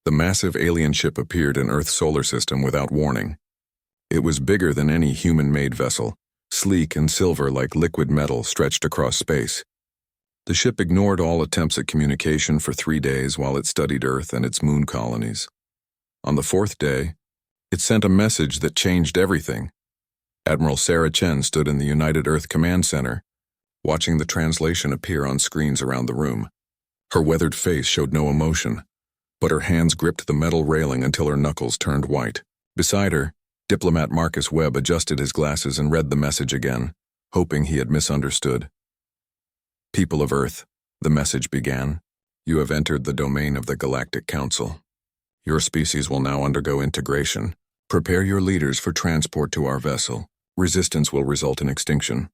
The massive alien ship appeared in Earth's solar system without warning. It was bigger than any human-made vessel, sleek and silver like liquid metal stretched across space. The ship ignored all attempts at communication for 3 days while it studied Earth and its moon colonies. On the 4th day, it sent a message that changed everything. Admiral Sarah Chen stood in the United Earth Command Center, watching the translation appear on screens around the room. Her weathered face showed no emotion, but her hands gripped the metal railing until her knuckles turned white. Beside her, diplomat Marcus Webb adjusted his glasses and read the message again, hoping he had misunderstood. "People of Earth," the message began, "you have entered the domain of the Galactic Council. Your species will now undergo integration. Prepare your leaders for transport to our vessel. Resistance will result in extinction."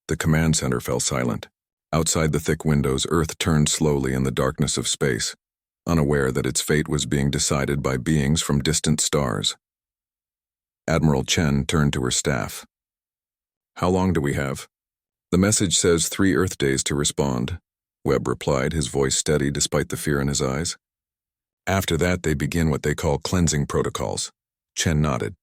The command center fell silent. Outside the thick windows, Earth turned slowly in the darkness of space, unaware that its fate was being decided by beings from distant stars. Admiral Chen turned to her staff. "How long do we have?" "The message says 3 Earth days to respond," Webb replied, his voice steady despite the fear in his eyes. "After that, they begin what they call cleansing protocols." Chen nodded.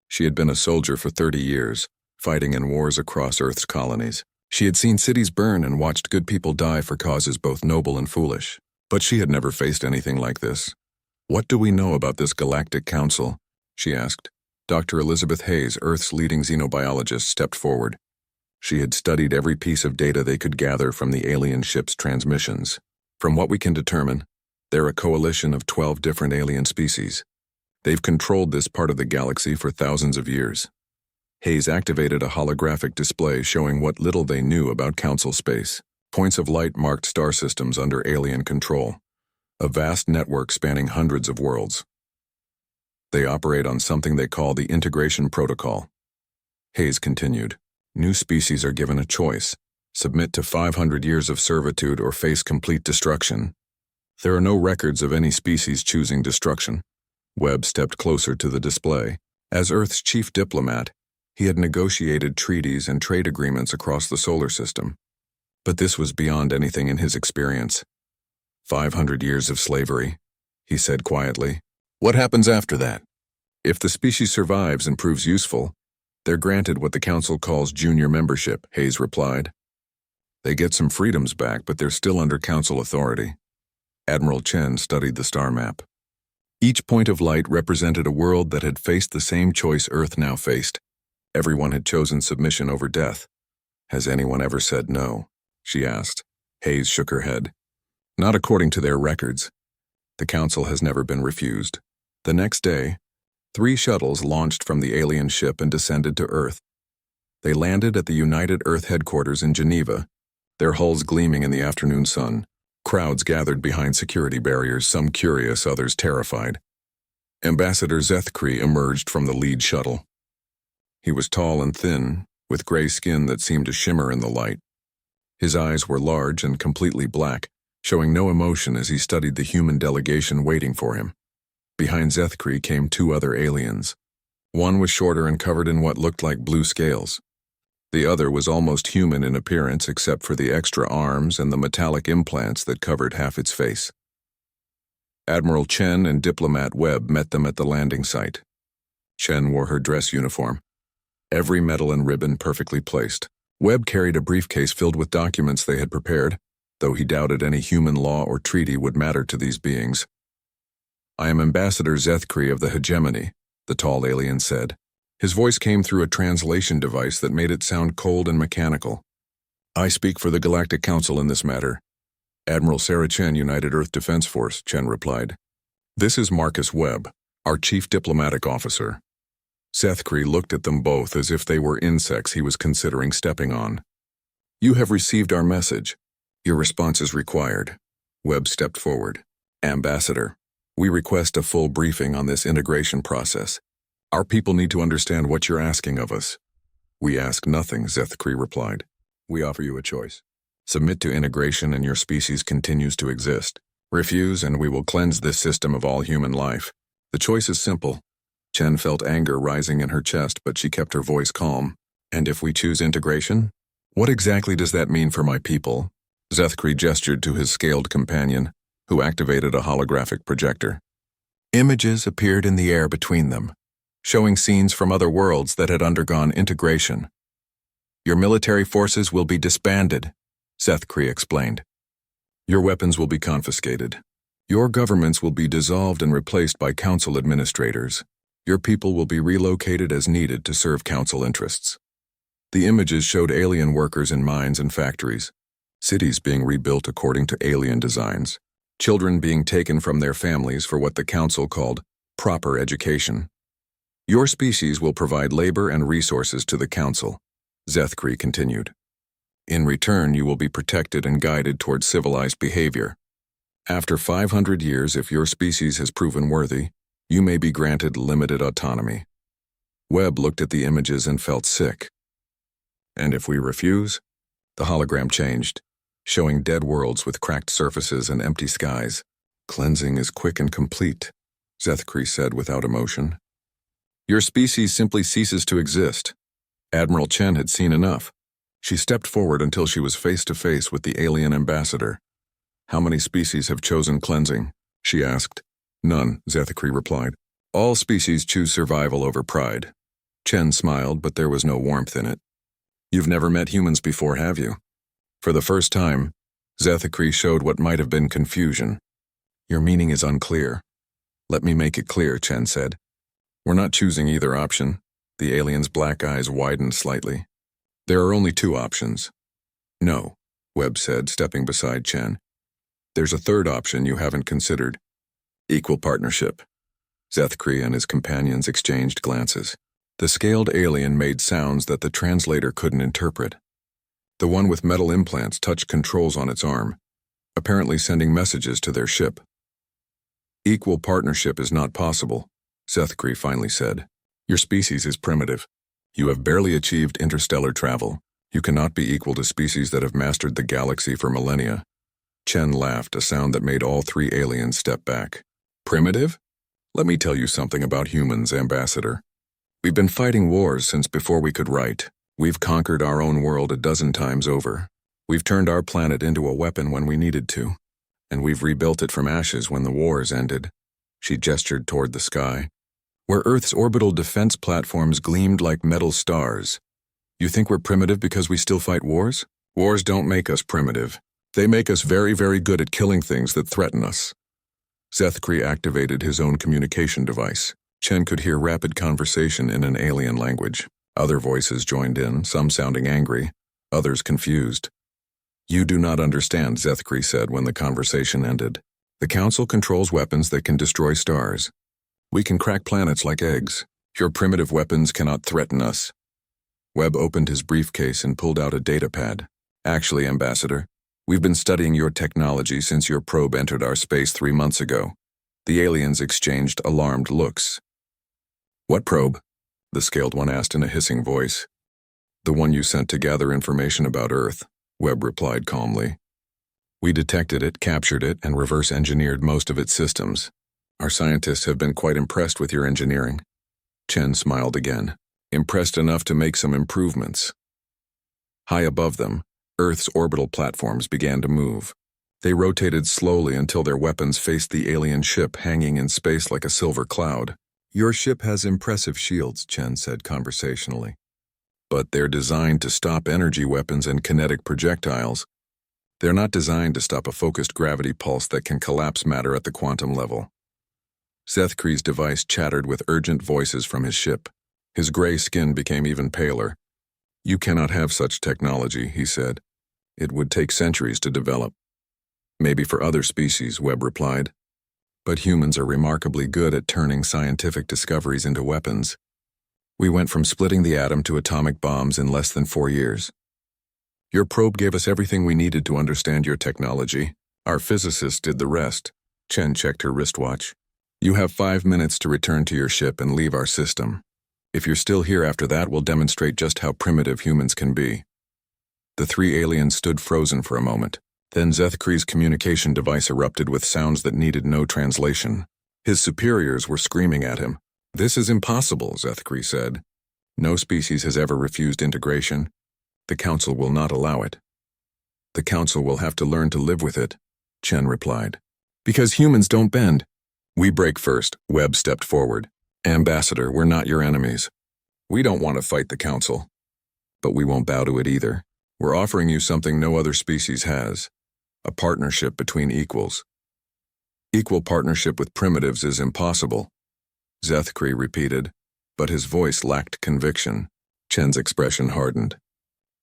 She had been a soldier for 30 years, fighting in wars across Earth's colonies. She had seen cities burn and watched good people die for causes both noble and foolish. But she had never faced anything like this. "What do we know about this Galactic Council?" she asked. Dr. Elizabeth Hayes, Earth's leading xenobiologist, stepped forward. She had studied every piece of data they could gather from the alien ship's transmissions. "From what we can determine, they're a coalition of 12 different alien species. They've controlled this part of the galaxy for thousands of years." Hayes activated a holographic display showing what little they knew about Council space. Points of light marked star systems under alien control, a vast network spanning hundreds of worlds. They operate on something they call the Integration Protocol. Hayes continued. "New species are given a choice: submit to 500 years of servitude or face complete destruction. There are no records of any species choosing destruction." Webb stepped closer to the display. As Earth's chief diplomat, he had negotiated treaties and trade agreements across the solar system. But this was beyond anything in his experience. 500 years of slavery, he said quietly. "What happens after that?" "If the species survives and proves useful, they're granted what the Council calls junior membership," Hayes replied. "They get some freedoms back, but they're still under Council authority." Admiral Chen studied the star map. Each point of light represented a world that had faced the same choice Earth now faced. Everyone had chosen submission over death. "Has anyone ever said no?" she asked. Hayes shook her head. "Not according to their records. The Council has never been refused." The next day, 3 shuttles launched from the alien ship and descended to Earth. They landed at the United Earth headquarters in Geneva, their hulls gleaming in the afternoon sun. Crowds gathered behind security barriers, some curious, others terrified. Ambassador Zethkri emerged from the lead shuttle. He was tall and thin, with gray skin that seemed to shimmer in the light. His eyes were large and completely black, showing no emotion as he studied the human delegation waiting for him. Behind Zethkri came 2 other aliens. One was shorter and covered in what looked like blue scales. The other was almost human in appearance except for the extra arms and the metallic implants that covered half its face. Admiral Chen and Diplomat Webb met them at the landing site. Chen wore her dress uniform, every medal and ribbon perfectly placed. Webb carried a briefcase filled with documents they had prepared, though he doubted any human law or treaty would matter to these beings. "I am Ambassador Zethkri of the Hegemony," the tall alien said. His voice came through a translation device that made it sound cold and mechanical. "I speak for the Galactic Council in this matter." "Admiral Sarah Chen, United Earth Defense Force," Chen replied. "This is Marcus Webb, our chief diplomatic officer." Zethkri looked at them both as if they were insects he was considering stepping on. "You have received our message. Your response is required." Webb stepped forward. "Ambassador, we request a full briefing on this integration process. Our people need to understand what you're asking of us." "We ask nothing," Zethkri replied. "We offer you a choice. Submit to integration and your species continues to exist. Refuse and we will cleanse this system of all human life. The choice is simple." Chen felt anger rising in her chest, but she kept her voice calm. "And if we choose integration? What exactly does that mean for my people?" Zethkri gestured to his scaled companion, who activated a holographic projector. Images appeared in the air between them, showing scenes from other worlds that had undergone integration. Your military forces will be disbanded, Zethkri explained. Your weapons will be confiscated. Your governments will be dissolved and replaced by council administrators. Your people will be relocated as needed to serve council interests. The images showed alien workers in mines and factories, cities being rebuilt according to alien designs, children being taken from their families for what the council called proper education. Your species will provide labor and resources to the council, Zethkri continued. In return, you will be protected and guided toward civilized behavior. After 500 years, if your species has proven worthy, you may be granted limited autonomy. Webb looked at the images and felt sick. And if we refuse? The hologram changed, showing dead worlds with cracked surfaces and empty skies. Cleansing is quick and complete, Zethkri said without emotion. Your species simply ceases to exist. Admiral Chen had seen enough. She stepped forward until she was face to face with the alien ambassador. How many species have chosen cleansing? She asked. None, Zethkri replied. All species choose survival over pride. Chen smiled, but there was no warmth in it. You've never met humans before, have you? For the first time, Zethkri showed what might have been confusion. Your meaning is unclear. Let me make it clear, Chen said. We're not choosing either option. The alien's black eyes widened slightly. There are only two options. No, Webb said, stepping beside Chen. There's a third option you haven't considered. Equal partnership. Zethkri and his companions exchanged glances. The scaled alien made sounds that the translator couldn't interpret. The one with metal implants touched controls on its arm, apparently sending messages to their ship. Equal partnership is not possible, Zethkri finally said. Your species is primitive. You have barely achieved interstellar travel. You cannot be equal to species that have mastered the galaxy for millennia. Chen laughed, a sound that made all three aliens step back. Primitive? Let me tell you something about humans, Ambassador. We've been fighting wars since before we could write. We've conquered our own world a dozen times over. We've turned our planet into a weapon when we needed to. And we've rebuilt it from ashes when the wars ended. She gestured toward the sky, where Earth's orbital defense platforms gleamed like metal stars. You think we're primitive because we still fight wars? Wars don't make us primitive. They make us very, very good at killing things that threaten us. Zethkri activated his own communication device. Chen could hear rapid conversation in an alien language. Other voices joined in, some sounding angry, others confused. You do not understand, Zethkri said when the conversation ended. The Council controls weapons that can destroy stars. We can crack planets like eggs. Your primitive weapons cannot threaten us. Webb opened his briefcase and pulled out a datapad. Actually, Ambassador, we've been studying your technology since your probe entered our space 3 months ago. The aliens exchanged alarmed looks. What probe? The scaled one asked in a hissing voice. The one you sent to gather information about Earth, Webb replied calmly. We detected it, captured it, and reverse-engineered most of its systems. Our scientists have been quite impressed with your engineering. Chen smiled again, impressed enough to make some improvements. High above them, Earth's orbital platforms began to move. They rotated slowly until their weapons faced the alien ship hanging in space like a silver cloud. Your ship has impressive shields, Chen said conversationally. But they're designed to stop energy weapons and kinetic projectiles. They're not designed to stop a focused gravity pulse that can collapse matter at the quantum level. Zethkri's device chattered with urgent voices from his ship. His gray skin became even paler. You cannot have such technology, he said. It would take centuries to develop. Maybe for other species, Webb replied. But humans are remarkably good at turning scientific discoveries into weapons. We went from splitting the atom to atomic bombs in less than 4 years. Your probe gave us everything we needed to understand your technology. Our physicists did the rest. Chen checked her wristwatch. You have 5 minutes to return to your ship and leave our system. If you're still here after that, we'll demonstrate just how primitive humans can be. The three aliens stood frozen for a moment. Then Zethkri's communication device erupted with sounds that needed no translation. His superiors were screaming at him. This is impossible, Zethkri said. No species has ever refused integration. The Council will not allow it. The Council will have to learn to live with it, Chen replied. Because humans don't bend. We break first, Webb stepped forward. Ambassador, we're not your enemies. We don't want to fight the Council. But we won't bow to it either. We're offering you something no other species has. A partnership between equals. Equal partnership with primitives is impossible, Zethkri repeated, but his voice lacked conviction. Chen's expression hardened.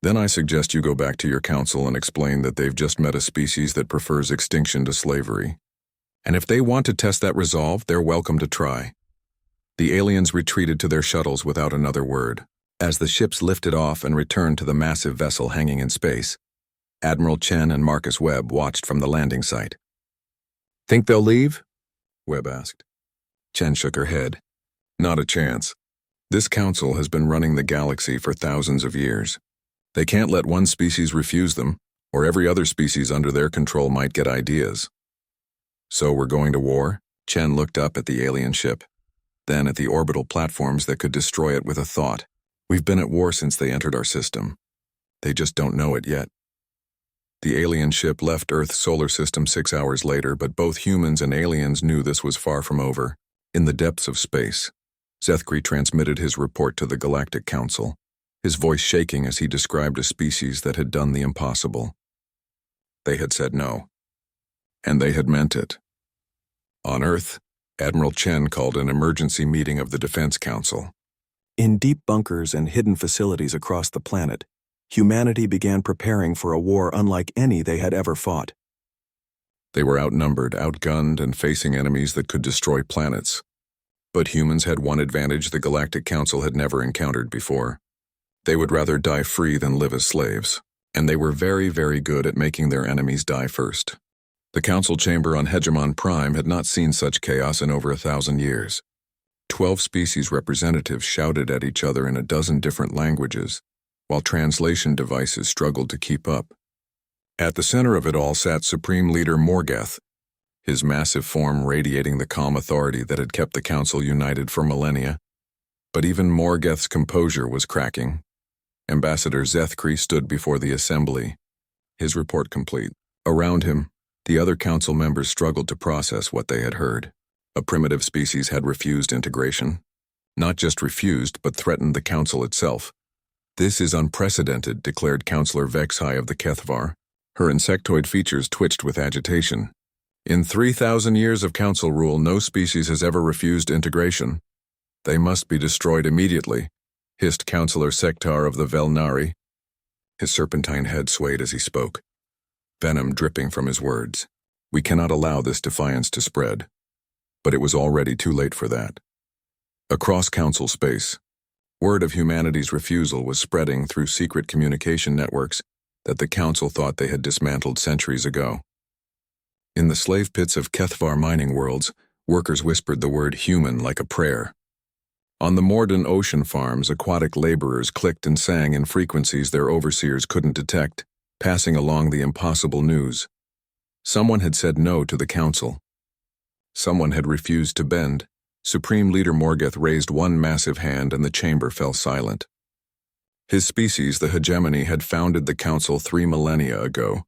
Then I suggest you go back to your council and explain that they've just met a species that prefers extinction to slavery. And if they want to test that resolve, they're welcome to try. The aliens retreated to their shuttles without another word. As the ships lifted off and returned to the massive vessel hanging in space, Admiral Chen and Marcus Webb watched from the landing site. Think they'll leave? Webb asked. Chen shook her head. Not a chance. This council has been running the galaxy for thousands of years. They can't let one species refuse them, or every other species under their control might get ideas. So we're going to war? Chen looked up at the alien ship, then at the orbital platforms that could destroy it with a thought. We've been at war since they entered our system. They just don't know it yet. The alien ship left Earth's solar system 6 hours later, but both humans and aliens knew this was far from over. In the depths of space, Zethkri transmitted his report to the Galactic Council, his voice shaking as he described a species that had done the impossible. They had said no. And they had meant it. On Earth, Admiral Chen called an emergency meeting of the Defense Council. In deep bunkers and hidden facilities across the planet, humanity began preparing for a war unlike any they had ever fought. They were outnumbered, outgunned, and facing enemies that could destroy planets. But humans had one advantage the Galactic Council had never encountered before. They would rather die free than live as slaves, and they were very, very good at making their enemies die first. The Council chamber on Hegemon Prime had not seen such chaos in over 1,000 years. 12 species representatives shouted at each other in a dozen different languages, while translation devices struggled to keep up. At the center of it all sat Supreme Leader Morgeth, his massive form radiating the calm authority that had kept the Council united for millennia. But even Morgeth's composure was cracking. Ambassador Zethkri stood before the assembly, his report complete. Around him, the other Council members struggled to process what they had heard. A primitive species had refused integration. Not just refused, but threatened the Council itself. This is unprecedented, declared Councillor Vexhai of the Kethvar. Her insectoid features twitched with agitation. In 3,000 years of Council rule, no species has ever refused integration. They must be destroyed immediately, hissed Councillor Sektar of the Velnari. His serpentine head swayed as he spoke, venom dripping from his words. We cannot allow this defiance to spread. But it was already too late for that. Across Council space, word of humanity's refusal was spreading through secret communication networks that the Council thought they had dismantled centuries ago. In the slave pits of Kethvar mining worlds, workers whispered the word human like a prayer. On the Morden ocean farms, aquatic laborers clicked and sang in frequencies their overseers couldn't detect, passing along the impossible news. Someone had said no to the Council. Someone had refused to bend. Supreme Leader Morgeth raised one massive hand and the chamber fell silent. His species, the hegemony, had founded the Council 3 millennia ago.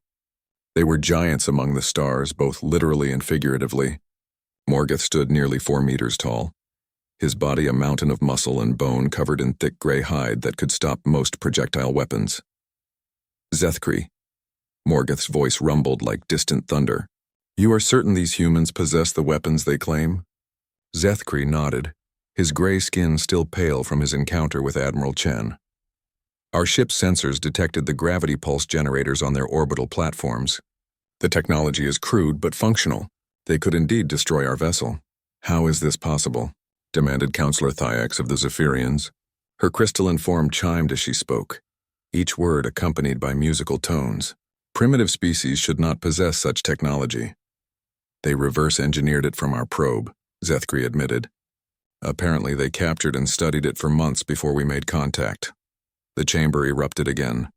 They were giants among the stars, both literally and figuratively. Morgeth stood nearly 4 meters tall, his body a mountain of muscle and bone covered in thick gray hide that could stop most projectile weapons. Zethkri. Morgeth's voice rumbled like distant thunder. You are certain these humans possess the weapons they claim? Zethkri nodded, his gray skin still pale from his encounter with Admiral Chen. Our ship's sensors detected the gravity pulse generators on their orbital platforms. The technology is crude but functional. They could indeed destroy our vessel. How is this possible? Demanded Councillor Thyax of the Zephyrians. Her crystalline form chimed as she spoke, each word accompanied by musical tones. Primitive species should not possess such technology. They reverse-engineered it from our probe, Zethkri admitted. Apparently they captured and studied it for months before we made contact. The chamber erupted again.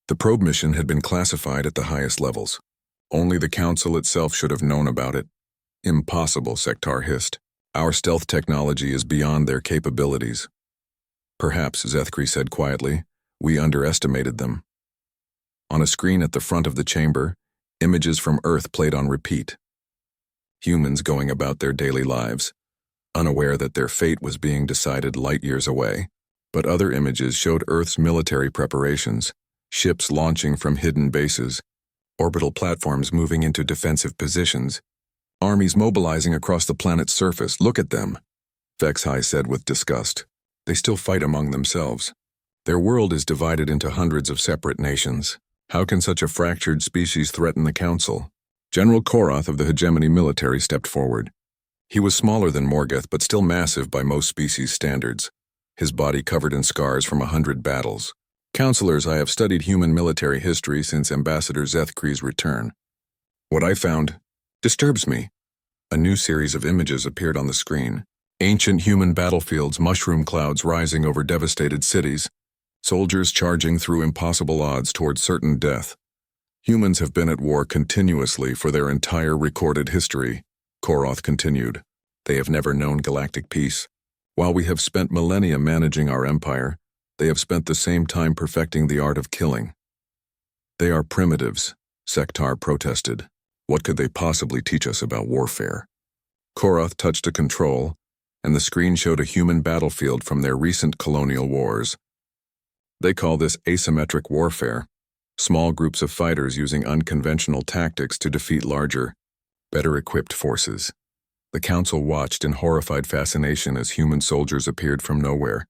The probe mission had been classified at the highest levels. Only the Council itself should have known about it. Impossible, Sektar hissed. Our stealth technology is beyond their capabilities. Perhaps, Zethkri said quietly, we underestimated them. On a screen at the front of the chamber, images from Earth played on repeat. humans going about their daily lives, unaware that their fate was being decided light years away. But other images showed Earth's military preparations, ships launching from hidden bases, orbital platforms moving into defensive positions, armies mobilizing across the planet's surface. Look at them, HFY said with disgust. They still fight among themselves. Their world is divided into hundreds of separate nations. How can such a fractured species threaten the Council? General Korath of the Hegemony military stepped forward. He was smaller than Morgoth, but still massive by most species standards, his body covered in scars from 100 battles. Counselors, I have studied human military history since Ambassador Zethkri's return. What I found disturbs me. A new series of images appeared on the screen. Ancient human battlefields, mushroom clouds rising over devastated cities, soldiers charging through impossible odds toward certain death. Humans have been at war continuously for their entire recorded history, Korath continued. They have never known galactic peace. While we have spent millennia managing our empire, they have spent the same time perfecting the art of killing. They are primitives, Sektar protested. What could they possibly teach us about warfare? Korath touched a control, and the screen showed a human battlefield from their recent colonial wars. They call this asymmetric warfare, small groups of fighters using unconventional tactics to defeat larger, better-equipped forces. The Council watched in horrified fascination as human soldiers appeared from nowhere,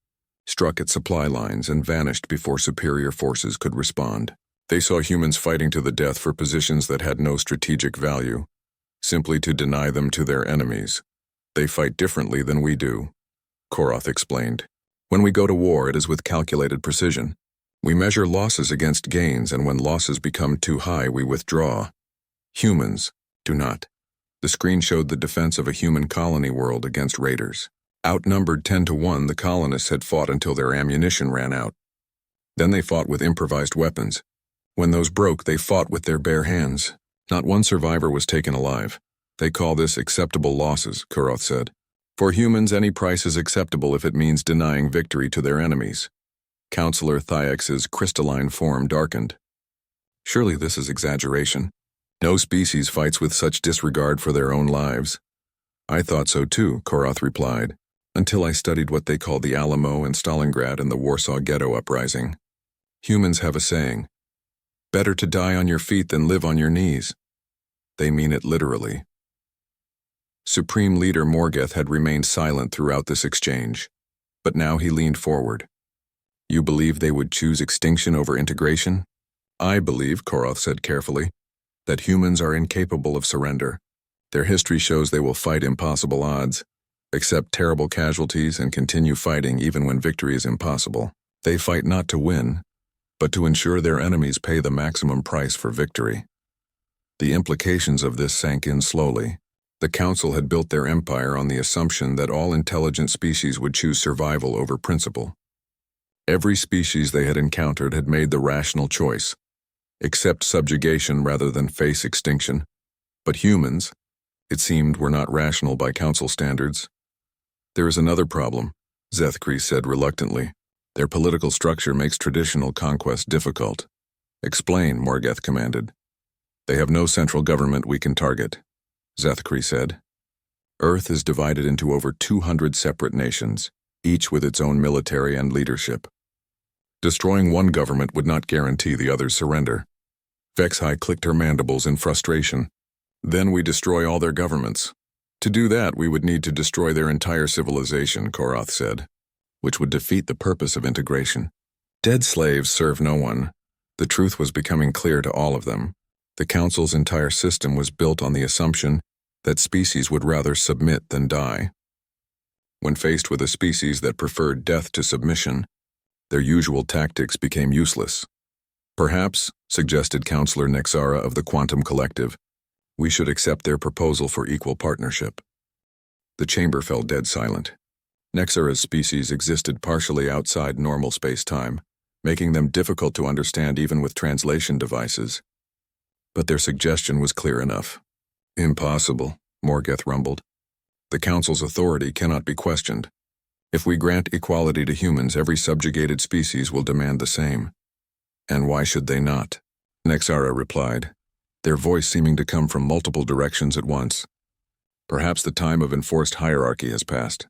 struck at supply lines, and vanished before superior forces could respond. They saw humans fighting to the death for positions that had no strategic value, simply to deny them to their enemies. They fight differently than we do, Korath explained. When we go to war, it is with calculated precision. We measure losses against gains, and when losses become too high, we withdraw. Humans do not. The screen showed the defense of a human colony world against raiders. Outnumbered 10-1, the colonists had fought until their ammunition ran out. Then they fought with improvised weapons. When those broke, they fought with their bare hands. Not one survivor was taken alive. They call this acceptable losses, Korath said. For humans, any price is acceptable if it means denying victory to their enemies. Counselor Thiax's crystalline form darkened. Surely this is exaggeration. No species fights with such disregard for their own lives. I thought so too, Korath replied, until I studied what they call the Alamo and Stalingrad and the Warsaw Ghetto uprising. Humans have a saying, better to die on your feet than live on your knees. They mean it literally. Supreme Leader Morgoth had remained silent throughout this exchange, but now he leaned forward. You believe they would choose extinction over integration? I believe, Korath said carefully, that humans are incapable of surrender. Their history shows they will fight impossible odds, accept terrible casualties, and continue fighting even when victory is impossible. They fight not to win, but to ensure their enemies pay the maximum price for victory. The implications of this sank in slowly. The Council had built their empire on the assumption that all intelligent species would choose survival over principle. Every species they had encountered had made the rational choice, accept subjugation rather than face extinction. But humans, it seemed, were not rational by Council standards. There is another problem, Zethkri said reluctantly. Their political structure makes traditional conquest difficult. Explain, Morgoth commanded. They have no central government we can target, Zethkri said. Earth is divided into over 200 separate nations, each with its own military and leadership. Destroying one government would not guarantee the other's surrender. HFY clicked her mandibles in frustration. Then we destroy all their governments. To do that, we would need to destroy their entire civilization, Korath said, which would defeat the purpose of integration. Dead slaves serve no one. The truth was becoming clear to all of them. The Council's entire system was built on the assumption that species would rather submit than die. When faced with a species that preferred death to submission, their usual tactics became useless. Perhaps, suggested Counselor Nexara of the Quantum Collective, we should accept their proposal for equal partnership. The chamber fell dead silent. Nexara's species existed partially outside normal space-time, making them difficult to understand even with translation devices. But their suggestion was clear enough. Impossible, Morgoth rumbled. The Council's authority cannot be questioned. If we grant equality to humans, every subjugated species will demand the same. And why should they not? Nexara replied, their voice seeming to come from multiple directions at once. Perhaps the time of enforced hierarchy has passed.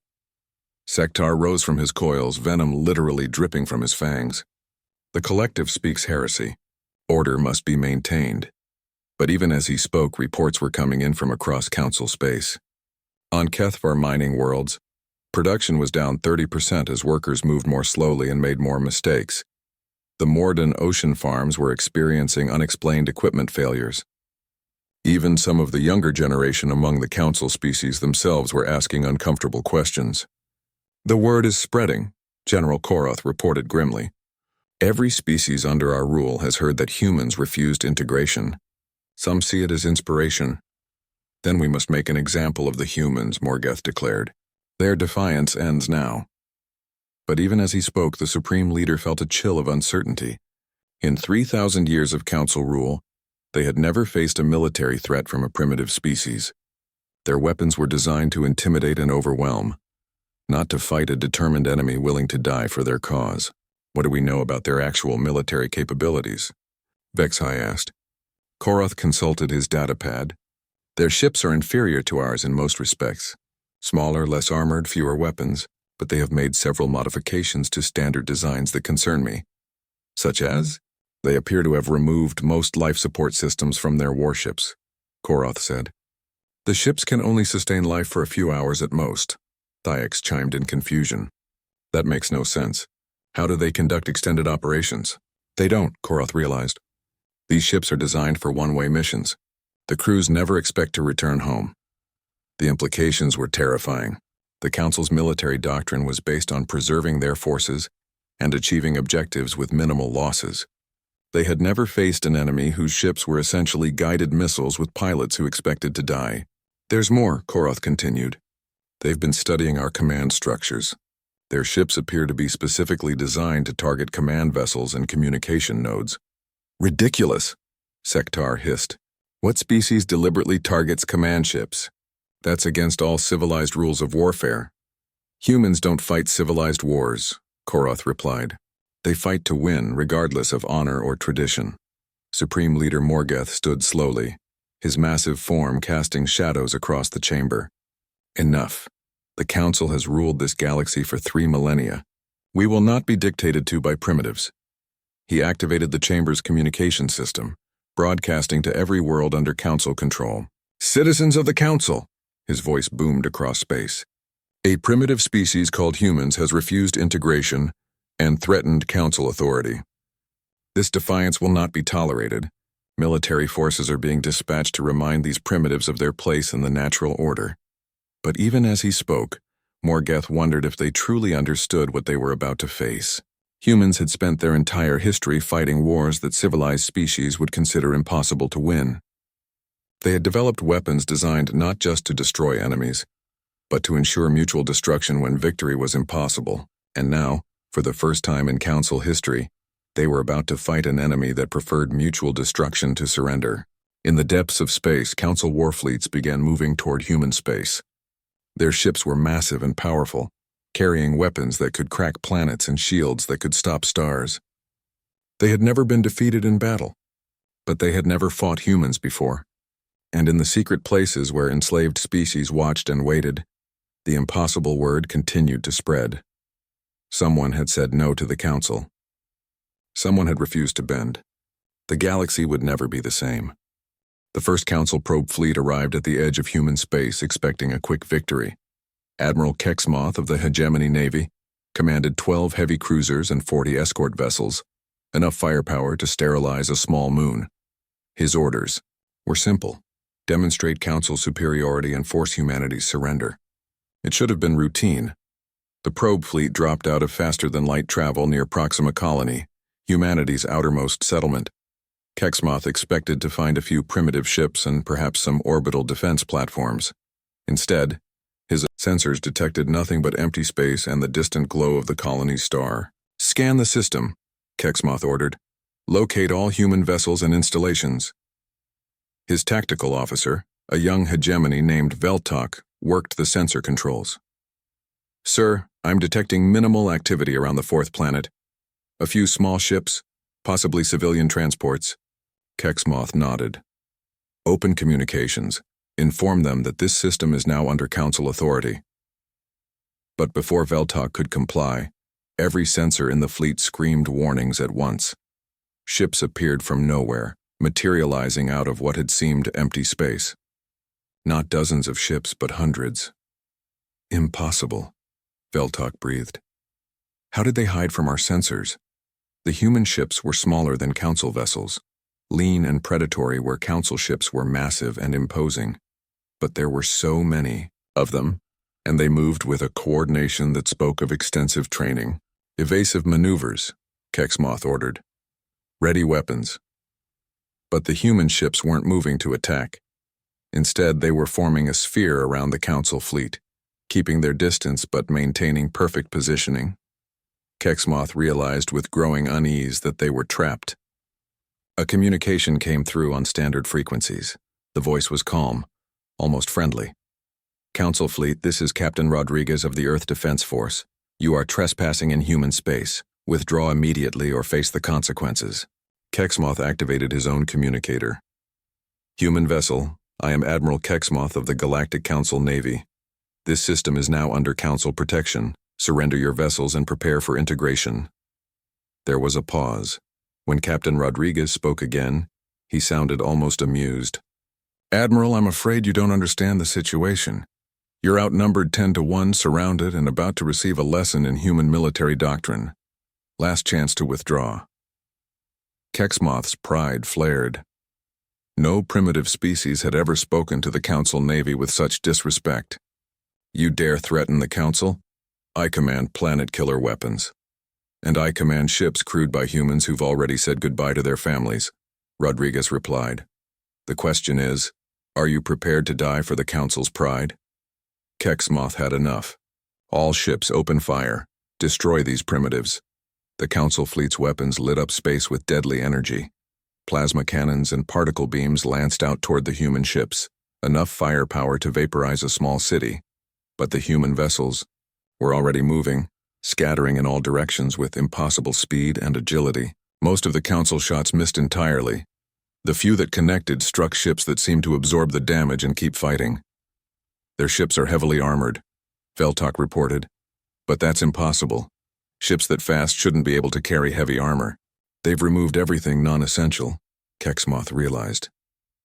Sektar rose from his coils, venom literally dripping from his fangs. The collective speaks heresy. Order must be maintained. But even as he spoke, reports were coming in from across council space. On Kethvar mining worlds, production was down 30% as workers moved more slowly and made more mistakes. The Morden ocean farms were experiencing unexplained equipment failures. Even some of the younger generation among the council species themselves were asking uncomfortable questions. The word is spreading, General Koroth reported grimly. Every species under our rule has heard that humans refused integration. Some see it as inspiration. Then we must make an example of the humans, Morgeth declared. Their defiance ends now. But even as he spoke, the Supreme Leader felt a chill of uncertainty. In 3,000 years of council rule, they had never faced a military threat from a primitive species. Their weapons were designed to intimidate and overwhelm, not to fight a determined enemy willing to die for their cause. What do we know about their actual military capabilities? Vexhai asked. Koroth consulted his datapad. Their ships are inferior to ours in most respects. Smaller, less armored, fewer weapons, but they have made several modifications to standard designs that concern me. Such as? They appear to have removed most life support systems from their warships, Koroth said. The ships can only sustain life for a few hours at most, Thyax chimed in confusion. That makes no sense. How do they conduct extended operations? They don't, Koroth realized. These ships are designed for one-way missions. The crews never expect to return home. The implications were terrifying. The Council's military doctrine was based on preserving their forces and achieving objectives with minimal losses. They had never faced an enemy whose ships were essentially guided missiles with pilots who expected to die. There's more, Koroth continued. They've been studying our command structures. Their ships appear to be specifically designed to target command vessels and communication nodes. Ridiculous, Sektar hissed. What species deliberately targets command ships? That's against all civilized rules of warfare. Humans don't fight civilized wars, Koroth replied. They fight to win, regardless of honor or tradition. Supreme Leader Morgeth stood slowly, his massive form casting shadows across the chamber. Enough. The Council has ruled this galaxy for 3 millennia. We will not be dictated to by primitives. He activated the chamber's communication system, broadcasting to every world under Council control. Citizens of the Council! His voice boomed across space. A primitive species called humans has refused integration and threatened Council authority. This defiance will not be tolerated. Military forces are being dispatched to remind these primitives of their place in the natural order. But even as he spoke, Morgeth wondered if they truly understood what they were about to face. Humans had spent their entire history fighting wars that civilized species would consider impossible to win. They had developed weapons designed not just to destroy enemies, but to ensure mutual destruction when victory was impossible. And now, for the first time in Council history, they were about to fight an enemy that preferred mutual destruction to surrender. In the depths of space, Council warfleets began moving toward human space. Their ships were massive and powerful, carrying weapons that could crack planets and shields that could stop stars. They had never been defeated in battle, but they had never fought humans before. And in the secret places where enslaved species watched and waited, the impossible word continued to spread. Someone had said no to the Council. Someone had refused to bend. The galaxy would never be the same. The first Council probe fleet arrived at the edge of human space, expecting a quick victory. Admiral Kexmoth of the Hegemony Navy commanded 12 heavy cruisers and 40 escort vessels, enough firepower to sterilize a small moon. His orders were simple: demonstrate Council superiority and force humanity's surrender. It should have been routine. The probe fleet dropped out of faster-than-light travel near Proxima Colony, humanity's outermost settlement. Kexmoth expected to find a few primitive ships and perhaps some orbital defense platforms. Instead, his sensors detected nothing but empty space and the distant glow of the colony's star. Scan the system, Kexmoth ordered. Locate all human vessels and installations. His tactical officer, a young hegemony named Veltok, worked the sensor controls. Sir, I'm detecting minimal activity around the 4th planet. A few small ships, possibly civilian transports. Kexmoth nodded. Open communications. Inform them that this system is now under Council authority. But before Veltok could comply, every sensor in the fleet screamed warnings at once. Ships appeared from nowhere, materializing out of what had seemed empty space. Not dozens of ships, but hundreds. Impossible, Veltok breathed. How did they hide from our sensors? The human ships were smaller than Council vessels, lean and predatory where Council ships were massive and imposing. But there were so many of them, and they moved with a coordination that spoke of extensive training. Evasive maneuvers, Kexmoth ordered. Ready weapons. But the human ships weren't moving to attack. Instead, they were forming a sphere around the Council fleet, keeping their distance but maintaining perfect positioning. Kexmoth realized with growing unease that they were trapped. A communication came through on standard frequencies. The voice was calm, almost friendly. Council fleet, this is Captain Rodriguez of the Earth Defense Force. You are trespassing in human space. Withdraw immediately or face the consequences. Kexmoth activated his own communicator. Human vessel, I am Admiral Kexmoth of the Galactic Council Navy. This system is now under Council protection. Surrender your vessels and prepare for integration. There was a pause. When Captain Rodriguez spoke again, he sounded almost amused. Admiral, I'm afraid you don't understand the situation. You're outnumbered 10-1, surrounded, and about to receive a lesson in human military doctrine. Last chance to withdraw. Kexmoth's pride flared. No primitive species had ever spoken to the Council Navy with such disrespect. You dare threaten the Council? I command planet-killer weapons. And I command ships crewed by humans who've already said goodbye to their families, Rodriguez replied. The question is, are you prepared to die for the Council's pride? Kexmoth had enough. All ships open fire. Destroy these primitives. The Council fleet's weapons lit up space with deadly energy. Plasma cannons and particle beams lanced out toward the human ships, enough firepower to vaporize a small city. But the human vessels were already moving, scattering in all directions with impossible speed and agility. Most of the Council shots missed entirely. The few that connected struck ships that seemed to absorb the damage and keep fighting. Their ships are heavily armored, Veltok reported. But that's impossible. Ships that fast shouldn't be able to carry heavy armor. They've removed everything non-essential, Kexmoth realized.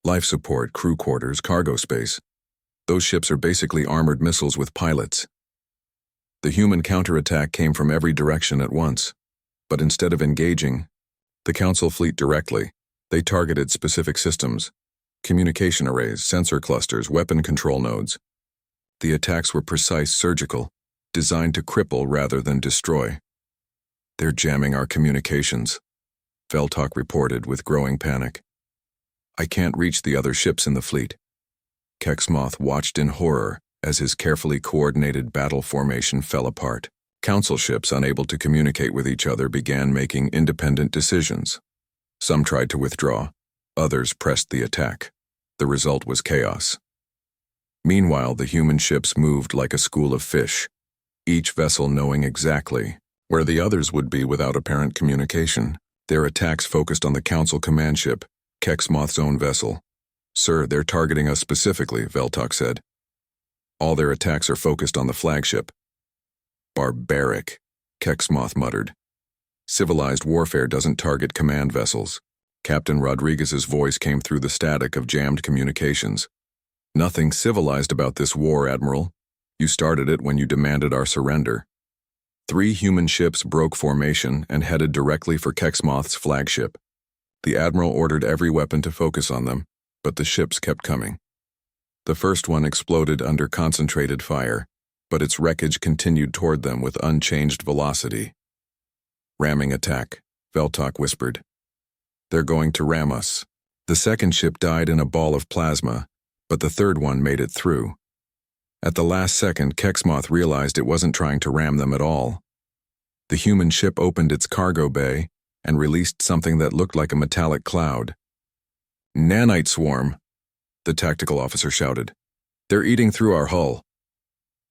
Life support, crew quarters, cargo space. Those ships are basically armored missiles with pilots. The human counterattack came from every direction at once. But instead of engaging the Council fleet directly, they targeted specific systems, communication arrays, sensor clusters, weapon control nodes. The attacks were precise, surgical, designed to cripple rather than destroy. They're jamming our communications, Veltok reported with growing panic. I can't reach the other ships in the fleet. Kexmoth watched in horror as his carefully coordinated battle formation fell apart. Council ships, unable to communicate with each other, began making independent decisions. Some tried to withdraw, others pressed the attack. The result was chaos. Meanwhile, the human ships moved like a school of fish, each vessel knowing exactly where the others would be without apparent communication. Their attacks focused on the Council command ship, Kexmoth's own vessel. Sir, they're targeting us specifically, Veltok said. All their attacks are focused on the flagship. Barbaric, Kexmoth muttered. Civilized warfare doesn't target command vessels. Captain Rodriguez's voice came through the static of jammed communications. Nothing civilized about this war, Admiral. You started it when you demanded our surrender. 3 human ships broke formation and headed directly for Kexmoth's flagship. The Admiral ordered every weapon to focus on them, but the ships kept coming. The first one exploded under concentrated fire, but its wreckage continued toward them with unchanged velocity. Ramming attack, Veltok whispered. They're going to ram us. The second ship died in a ball of plasma, but the third one made it through. At the last second, Kexmoth realized it wasn't trying to ram them at all. The human ship opened its cargo bay and released something that looked like a metallic cloud. Nanite swarm, the tactical officer shouted. They're eating through our hull.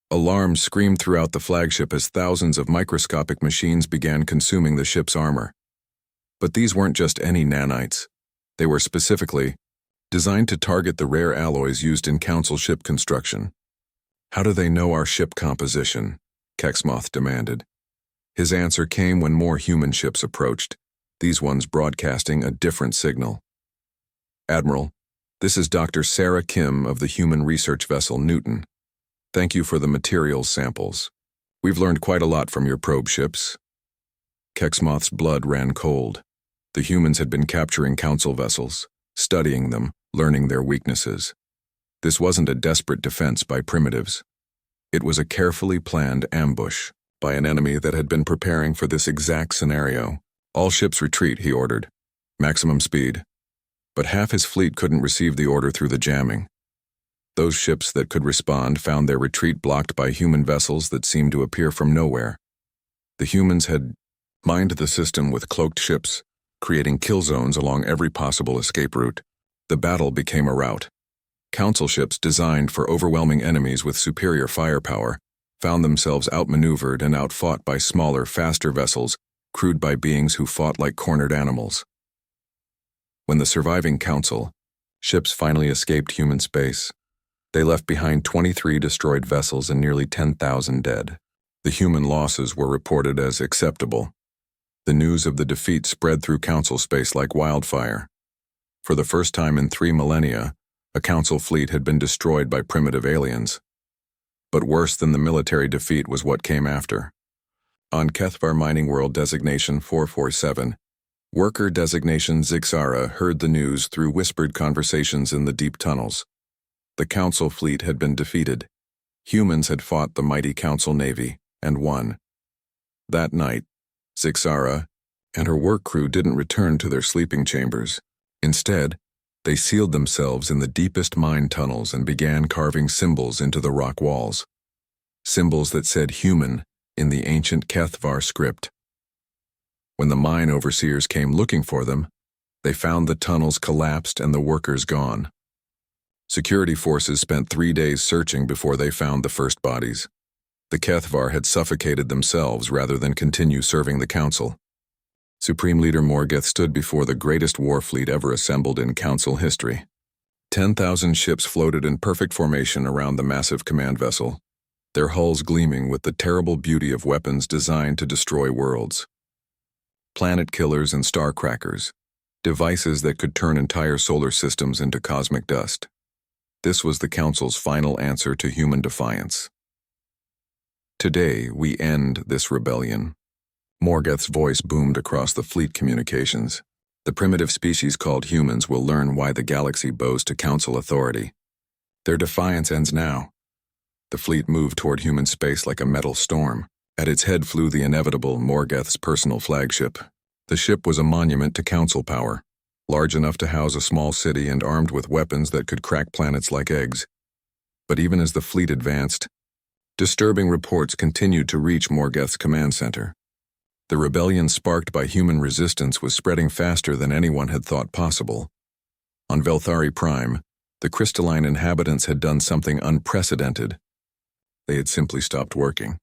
Alarms screamed throughout the flagship as thousands of microscopic machines began consuming the ship's armor. But these weren't just any nanites. They were specifically designed to target the rare alloys used in Council ship construction. "How do they know our ship composition?" Kexmoth demanded. His answer came when more human ships approached, these ones broadcasting a different signal. "Admiral, this is Dr. Sarah Kim of the human research vessel Newton. Thank you for the materials samples. We've learned quite a lot from your probe ships." Kexmoth's blood ran cold. The humans had been capturing Council vessels, studying them, learning their weaknesses. This wasn't a desperate defense by primitives. It was a carefully planned ambush by an enemy that had been preparing for this exact scenario. "All ships retreat," he ordered. "Maximum speed." But half his fleet couldn't receive the order through the jamming. Those ships that could respond found their retreat blocked by human vessels that seemed to appear from nowhere. The humans had mined the system with cloaked ships, creating kill zones along every possible escape route. The battle became a rout. Council ships designed for overwhelming enemies with superior firepower found themselves outmaneuvered and outfought by smaller, faster vessels crewed by beings who fought like cornered animals. When the surviving Council ships finally escaped human space, they left behind 23 destroyed vessels and nearly 10,000 dead. The human losses were reported as acceptable. The news of the defeat spread through Council space like wildfire. For the first time in 3 millennia, a Council fleet had been destroyed by primitive aliens. But worse than the military defeat was what came after. On Kethvar Mining World Designation 447, Worker Designation Zixara heard the news through whispered conversations in the deep tunnels. The Council fleet had been defeated. Humans had fought the mighty Council Navy and won. That night, Zixara and her work crew didn't return to their sleeping chambers. Instead, they sealed themselves in the deepest mine tunnels and began carving symbols into the rock walls. Symbols that said human in the ancient Kethvar script. When the mine overseers came looking for them, they found the tunnels collapsed and the workers gone. Security forces spent 3 days searching before they found the first bodies. The Kethvar had suffocated themselves rather than continue serving the Council. Supreme Leader Morgeth stood before the greatest war fleet ever assembled in Council history. 10,000 ships floated in perfect formation around the massive command vessel, their hulls gleaming with the terrible beauty of weapons designed to destroy worlds. Planet killers and star crackers, devices that could turn entire solar systems into cosmic dust. This was the Council's final answer to human defiance. "Today, we end this rebellion." Morgeth's voice boomed across the fleet communications. "The primitive species called humans will learn why the galaxy bows to Council authority. Their defiance ends now." The fleet moved toward human space like a metal storm. At its head flew the inevitable Morgeth's personal flagship. The ship was a monument to Council power, large enough to house a small city and armed with weapons that could crack planets like eggs. But even as the fleet advanced, disturbing reports continued to reach Morgeth's command center. The rebellion sparked by human resistance was spreading faster than anyone had thought possible. On Velthari Prime, the crystalline inhabitants had done something unprecedented. They had simply stopped working.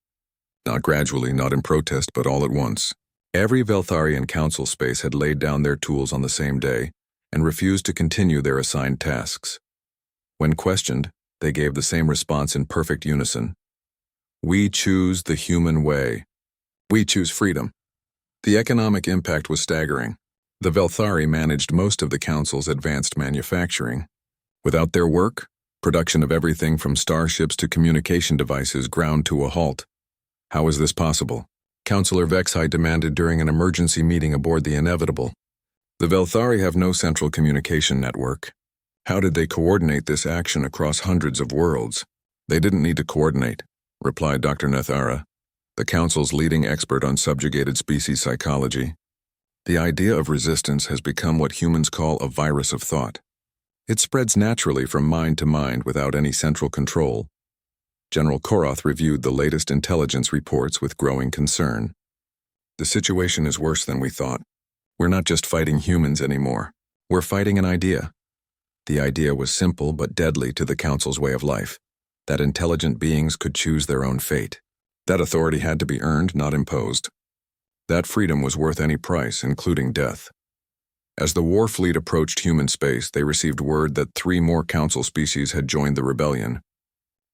Not gradually, not in protest, but all at once. Every Veltharian Council space had laid down their tools on the same day and refused to continue their assigned tasks. When questioned, they gave the same response in perfect unison. "We choose the human way. We choose freedom." The economic impact was staggering. The Velthari managed most of the Council's advanced manufacturing. Without their work, production of everything from starships to communication devices ground to a halt. How was this possible? Councillor Vexai demanded during an emergency meeting aboard the Inevitable. The Velthari have no central communication network. How did they coordinate this action across hundreds of worlds? "They didn't need to coordinate," replied Dr. Nethara, the Council's leading expert on subjugated species psychology. "The idea of resistance has become what humans call a virus of thought. It spreads naturally from mind to mind without any central control." General Koroth reviewed the latest intelligence reports with growing concern. "The situation is worse than we thought. We're not just fighting humans anymore. We're fighting an idea." The idea was simple but deadly to the Council's way of life, that intelligent beings could choose their own fate. That authority had to be earned, not imposed. That freedom was worth any price, including death. As the war fleet approached human space, they received word that 3 more council species had joined the rebellion.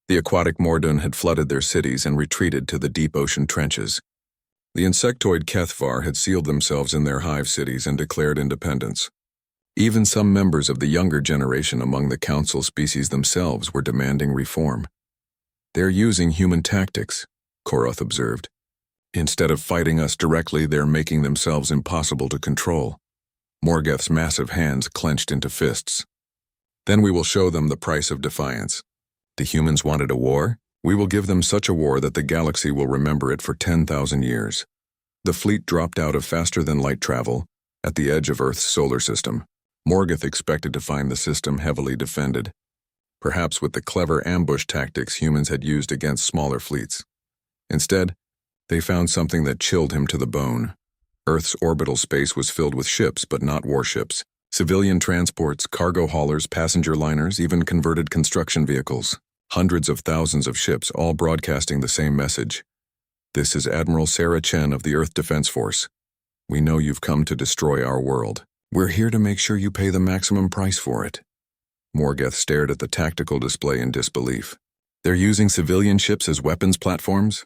The aquatic Mordun had flooded their cities and retreated to the deep ocean trenches. The insectoid Kethvar had sealed themselves in their hive cities and declared independence. Even some members of the younger generation among the council species themselves were demanding reform. "They're using human tactics," Koroth observed. "Instead of fighting us directly, they're making themselves impossible to control." Morgoth's massive hands clenched into fists. "Then we will show them the price of defiance. The humans wanted a war? We will give them such a war that the galaxy will remember it for 10,000 years. The fleet dropped out of faster-than-light travel at the edge of Earth's solar system. Morgoth expected to find the system heavily defended, perhaps with the clever ambush tactics humans had used against smaller fleets. Instead, they found something that chilled him to the bone. Earth's orbital space was filled with ships, but not warships. Civilian transports, cargo haulers, passenger liners, even converted construction vehicles. Hundreds of thousands of ships, all broadcasting the same message. "This is Admiral Sarah Chen of the Earth Defense Force. We know you've come to destroy our world. We're here to make sure you pay the maximum price for it." Morgoth stared at the tactical display in disbelief. "They're using civilian ships as weapons platforms?"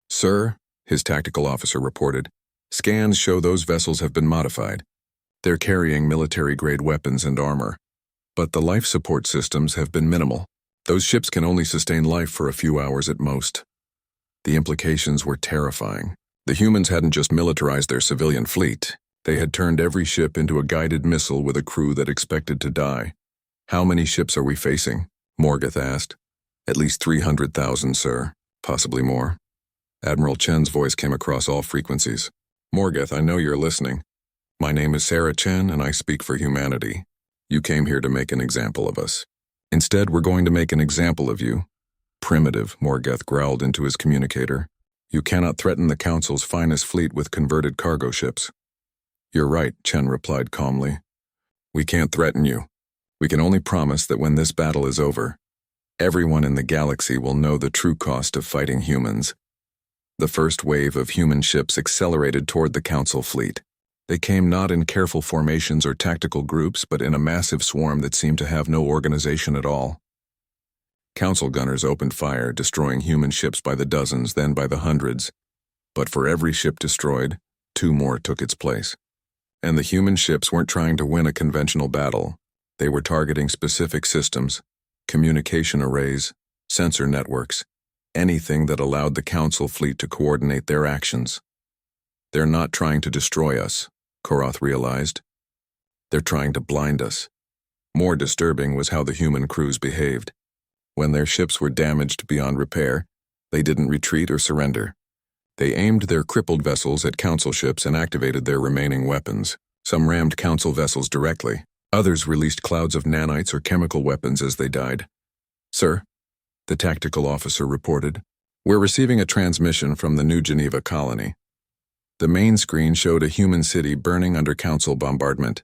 "Sir," his tactical officer reported, "scans show those vessels have been modified. They're carrying military-grade weapons and armor. But the life support systems have been minimal. Those ships can only sustain life for a few hours at most." The implications were terrifying. The humans hadn't just militarized their civilian fleet. They had turned every ship into a guided missile with a crew that expected to die. "How many ships are we facing?" Morgoth asked. "At least 300,000, sir. Possibly more." Admiral Chen's voice came across all frequencies. "Morgoth, I know you're listening. My name is Sarah Chen, and I speak for humanity. You came here to make an example of us. Instead, we're going to make an example of you." "Primitive," Morgoth growled into his communicator. "You cannot threaten the Council's finest fleet with converted cargo ships." "You're right," Chen replied calmly. "We can't threaten you. We can only promise that when this battle is over, everyone in the galaxy will know the true cost of fighting humans." The first wave of human ships accelerated toward the Council fleet. They came not in careful formations or tactical groups, but in a massive swarm that seemed to have no organization at all. Council gunners opened fire, destroying human ships by the dozens, then by the hundreds. But for every ship destroyed, 2 more took its place. And the human ships weren't trying to win a conventional battle. They were targeting specific systems, communication arrays, sensor networks, anything that allowed the Council fleet to coordinate their actions. "They're not trying to destroy us," Koroth realized. "They're trying to blind us." More disturbing was how the human crews behaved. When their ships were damaged beyond repair, they didn't retreat or surrender. They aimed their crippled vessels at Council ships and activated their remaining weapons. Some rammed Council vessels directly. Others released clouds of nanites or chemical weapons as they died. "Sir," the tactical officer reported, "we're receiving a transmission from the New Geneva colony." The main screen showed a human city burning under Council bombardment.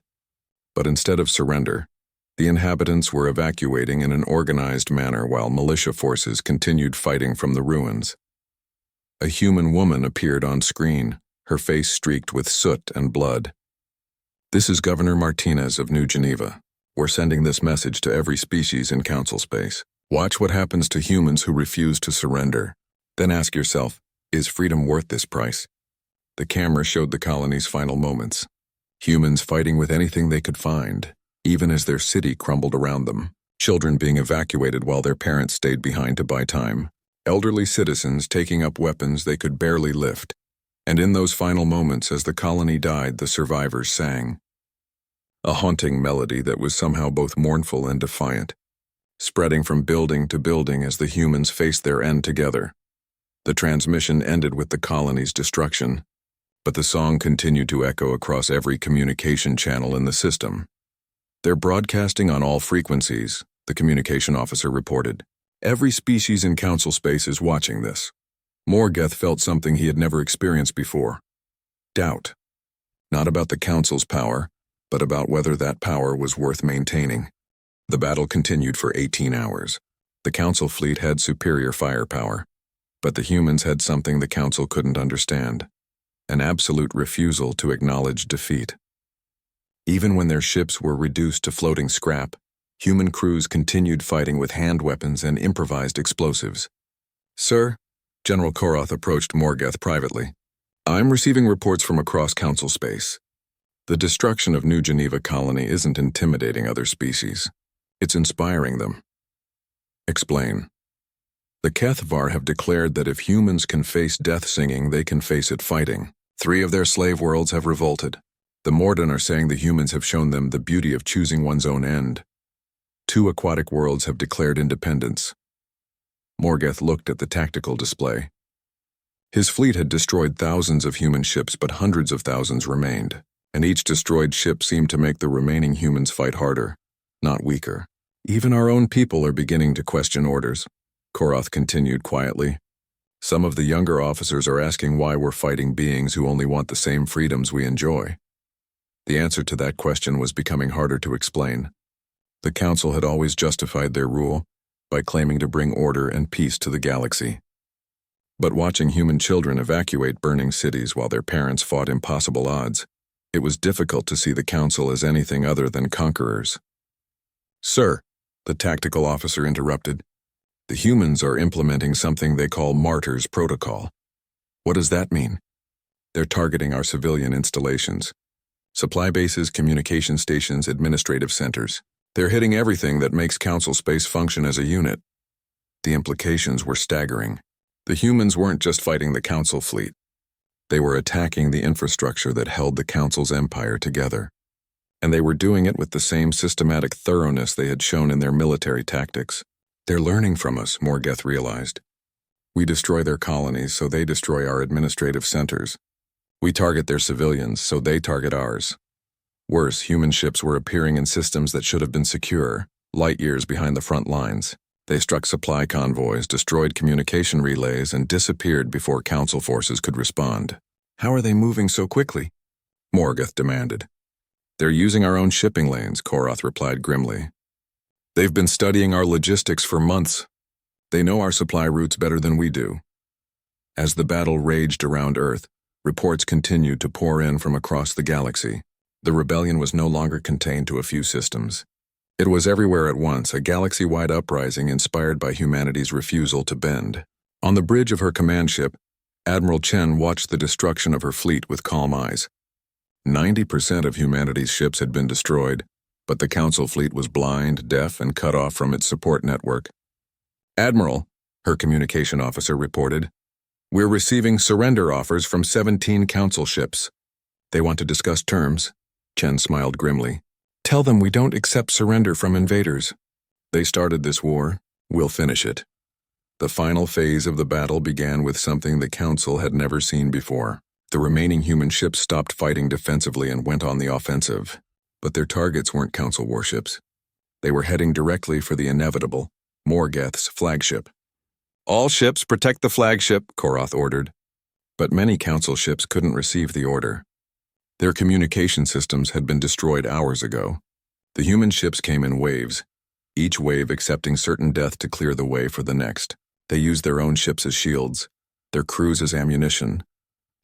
But instead of surrender, the inhabitants were evacuating in an organized manner while militia forces continued fighting from the ruins. A human woman appeared on screen, her face streaked with soot and blood. "This is Governor Martinez of New Geneva. We're sending this message to every species in Council space. Watch what happens to humans who refuse to surrender. Then ask yourself, is freedom worth this price?" The camera showed the colony's final moments. Humans fighting with anything they could find, even as their city crumbled around them. Children being evacuated while their parents stayed behind to buy time. Elderly citizens taking up weapons they could barely lift. And in those final moments as the colony died, the survivors sang. A haunting melody that was somehow both mournful and defiant, spreading from building to building as the humans faced their end together. The transmission ended with the colony's destruction, but the song continued to echo across every communication channel in the system. "They're broadcasting on all frequencies," the communication officer reported. "Every species in Council space is watching this." Morgoth felt something he had never experienced before. Doubt. Not about the Council's power, but about whether that power was worth maintaining. The battle continued for 18 hours. The Council fleet had superior firepower, but the humans had something the Council couldn't understand: an absolute refusal to acknowledge defeat. Even when their ships were reduced to floating scrap, human crews continued fighting with hand weapons and improvised explosives. "Sir," General Koroth approached Morgeth privately, "I'm receiving reports from across Council space. The destruction of New Geneva Colony isn't intimidating other species. It's inspiring them." "Explain." "The Kethvar have declared that if humans can face death singing, they can face it fighting. 3 of their slave worlds have revolted. The Morden are saying the humans have shown them the beauty of choosing one's own end. 2 aquatic worlds have declared independence." Morgeth looked at the tactical display. His fleet had destroyed thousands of human ships, but hundreds of thousands remained, and each destroyed ship seemed to make the remaining humans fight harder, not weaker. "Even our own people are beginning to question orders," Koroth continued quietly. "Some of the younger officers are asking why we're fighting beings who only want the same freedoms we enjoy." The answer to that question was becoming harder to explain. The Council had always justified their rule by claiming to bring order and peace to the galaxy. But watching human children evacuate burning cities while their parents fought impossible odds, it was difficult to see the Council as anything other than conquerors. "Sir," the tactical officer interrupted, "the humans are implementing something they call Martyrs Protocol." "What does that mean?" "They're targeting our civilian installations. Supply bases, communication stations, administrative centers. They're hitting everything that makes Council space function as a unit." The implications were staggering. The humans weren't just fighting the Council fleet. They were attacking the infrastructure that held the Council's empire together. And they were doing it with the same systematic thoroughness they had shown in their military tactics. "They're learning from us," Morgeth realized. "We destroy their colonies, so they destroy our administrative centers. We target their civilians, so they target ours. Worse, human ships were appearing in systems that should have been secure, light years behind the front lines. They struck supply convoys, destroyed communication relays, and disappeared before Council forces could respond." "How are they moving so quickly?" Morgeth demanded. "They're using our own shipping lanes," Koroth replied grimly. "They've been studying our logistics for months. They know our supply routes better than we do." As the battle raged around Earth, reports continued to pour in from across the galaxy. The rebellion was no longer contained to a few systems. It was everywhere at once, a galaxy-wide uprising inspired by humanity's refusal to bend. On the bridge of her command ship, Admiral Chen watched the destruction of her fleet with calm eyes. 90% of humanity's ships had been destroyed, but the Council fleet was blind, deaf, and cut off from its support network. "Admiral," her communication officer reported, "we're receiving surrender offers from 17 Council ships. They want to discuss terms." Chen smiled grimly. "Tell them we don't accept surrender from invaders. They started this war. We'll finish it." The final phase of the battle began with something the Council had never seen before. The remaining human ships stopped fighting defensively and went on the offensive. But their targets weren't Council warships. They were heading directly for the inevitable, Morgeth's flagship. "All ships protect the flagship," Koroth ordered. But many Council ships couldn't receive the order. Their communication systems had been destroyed hours ago. The human ships came in waves, each wave accepting certain death to clear the way for the next. They used their own ships as shields, their crews as ammunition,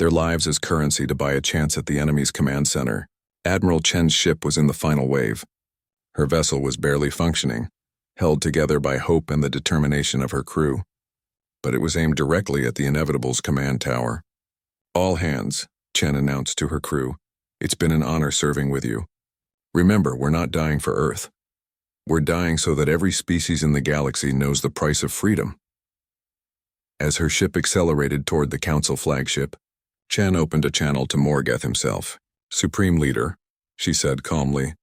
their lives as currency to buy a chance at the enemy's command center. Admiral Chen's ship was in the final wave. Her vessel was barely functioning, held together by hope and the determination of her crew. But it was aimed directly at the Inevitable's command tower. "All hands," Chen announced to her crew. "It's been an honor serving with you. Remember, we're not dying for Earth. We're dying so that every species in the galaxy knows the price of freedom." As her ship accelerated toward the Council flagship, Chen opened a channel to Morgeth himself. "Supreme Leader," she said calmly,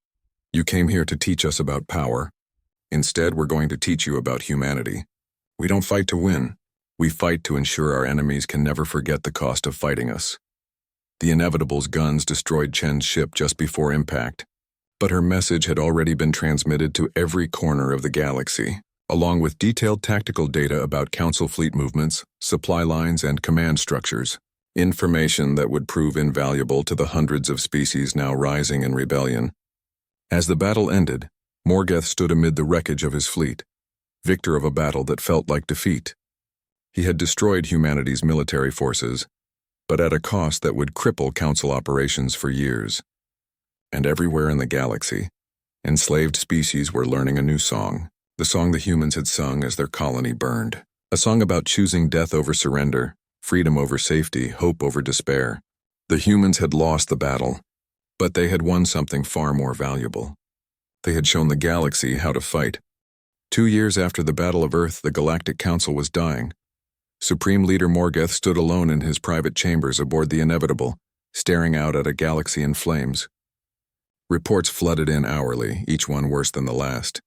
"you came here to teach us about power. Instead, we're going to teach you about humanity. We don't fight to win. We fight to ensure our enemies can never forget the cost of fighting us." The Inevitable's guns destroyed Chen's ship just before impact, but her message had already been transmitted to every corner of the galaxy, along with detailed tactical data about Council fleet movements, supply lines, and command structures. Information that would prove invaluable to the hundreds of species now rising in rebellion. As the battle ended, Morgeth stood amid the wreckage of his fleet, victor of a battle that felt like defeat. He had destroyed humanity's military forces, but at a cost that would cripple Council operations for years. And everywhere in the galaxy, enslaved species were learning a new song, the song the humans had sung as their colony burned. A song about choosing death over surrender, freedom over safety, hope over despair. The humans had lost the battle, but they had won something far more valuable. They had shown the galaxy how to fight. 2 years after the Battle of Earth, the Galactic Council was dying. Supreme Leader Morgoth stood alone in his private chambers aboard the Inevitable, staring out at a galaxy in flames. Reports flooded in hourly, each one worse than the last.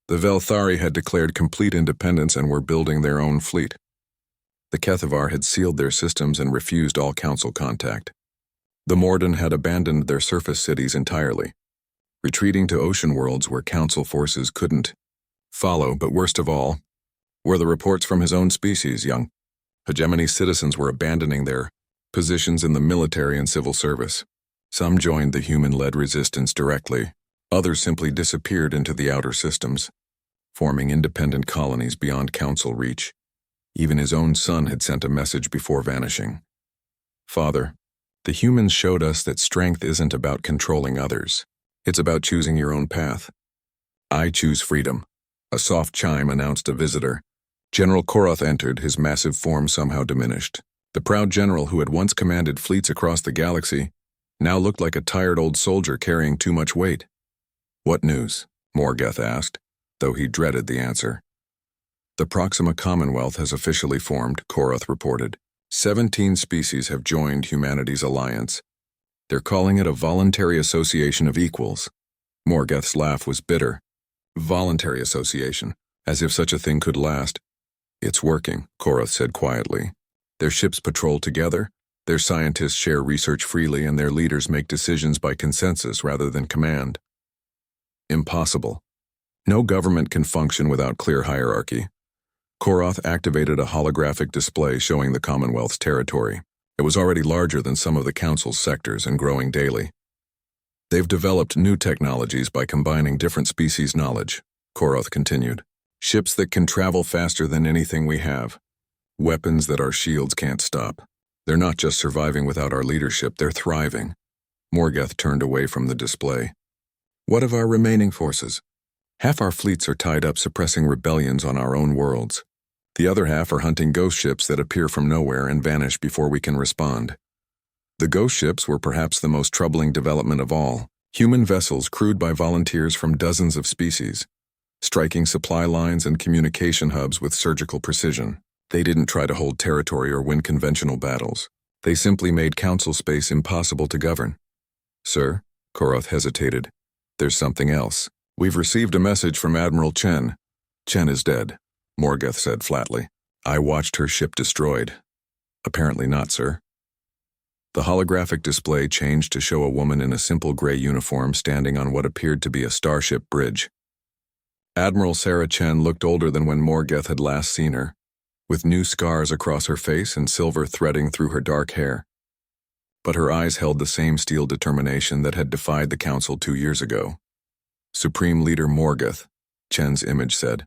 The Velthari had declared complete independence and were building their own fleet. The Kethavar had sealed their systems and refused all council contact. The Morden had abandoned their surface cities entirely, retreating to ocean worlds where council forces couldn't follow. But worst of all were the reports from his own species. Young hegemony citizens were abandoning their positions in the military and civil service. Some joined the human-led resistance directly. Others simply disappeared into the outer systems, forming independent colonies beyond council reach. Even his own son had sent a message before vanishing. Father, the humans showed us that strength isn't about controlling others. It's about choosing your own path. I choose freedom. A soft chime announced a visitor. General Koroth entered, his massive form somehow diminished. The proud general who had once commanded fleets across the galaxy now looked like a tired old soldier carrying too much weight. What news? Morgoth asked, though he dreaded the answer. The Proxima Commonwealth has officially formed, Koroth reported. 17 species have joined humanity's alliance. They're calling it a voluntary association of equals. Morgoth's laugh was bitter. Voluntary association, as if such a thing could last. It's working, Koroth said quietly. Their ships patrol together, their scientists share research freely, and their leaders make decisions by consensus rather than command. Impossible. No government can function without clear hierarchy. Koroth activated a holographic display showing the Commonwealth's territory. It was already larger than some of the Council's sectors and growing daily. They've developed new technologies by combining different species' knowledge, Koroth continued. Ships that can travel faster than anything we have. Weapons that our shields can't stop. They're not just surviving without our leadership, they're thriving. Morgoth turned away from the display. What of our remaining forces? Half our fleets are tied up suppressing rebellions on our own worlds. The other half are hunting ghost ships that appear from nowhere and vanish before we can respond. The ghost ships were perhaps the most troubling development of all. Human vessels crewed by volunteers from dozens of species, striking supply lines and communication hubs with surgical precision. They didn't try to hold territory or win conventional battles. They simply made council space impossible to govern. Sir, Koroth hesitated. There's something else. We've received a message from Admiral Chen. Chen is dead, Morgoth said flatly. I watched her ship destroyed. Apparently not, sir. The holographic display changed to show a woman in a simple gray uniform standing on what appeared to be a starship bridge. Admiral Sarah Chen looked older than when Morgoth had last seen her, with new scars across her face and silver threading through her dark hair. But her eyes held the same steel determination that had defied the Council 2 years ago. Supreme Leader Morgoth, Chen's image said,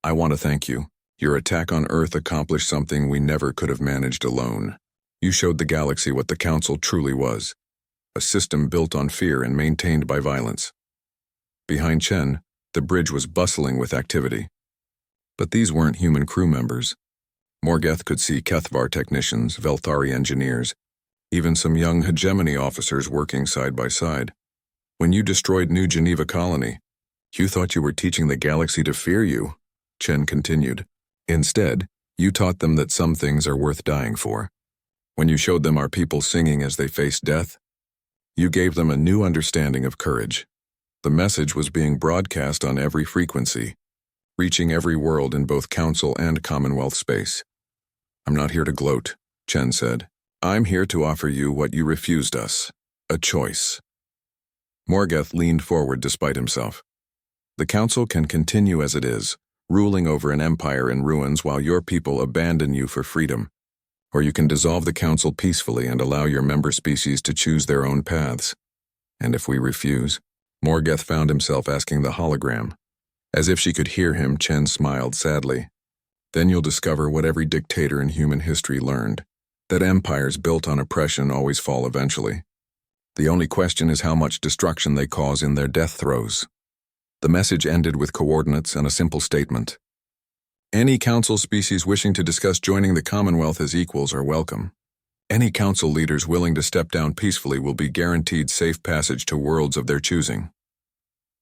I want to thank you. Your attack on Earth accomplished something we never could have managed alone. You showed the galaxy what the Council truly was, a system built on fear and maintained by violence. Behind Chen, the bridge was bustling with activity. But these weren't human crew members. Morgoth could see Kethavar technicians, Velthari engineers, even some young hegemony officers working side by side. When you destroyed New Geneva Colony, you thought you were teaching the galaxy to fear you, Chen continued. Instead, you taught them that some things are worth dying for. When you showed them our people singing as they faced death, you gave them a new understanding of courage. The message was being broadcast on every frequency, reaching every world in both Council and Commonwealth space. I'm not here to gloat, Chen said. I'm here to offer you what you refused us, a choice. Morgoth leaned forward despite himself. The Council can continue as it is, ruling over an empire in ruins while your people abandon you for freedom. Or you can dissolve the Council peacefully and allow your member species to choose their own paths. And if we refuse? Morgoth found himself asking the hologram. As if she could hear him, Chen smiled sadly. Then you'll discover what every dictator in human history learned, that empires built on oppression always fall eventually. The only question is how much destruction they cause in their death throes. The message ended with coordinates and a simple statement. Any council species wishing to discuss joining the Commonwealth as equals are welcome. Any council leaders willing to step down peacefully will be guaranteed safe passage to worlds of their choosing.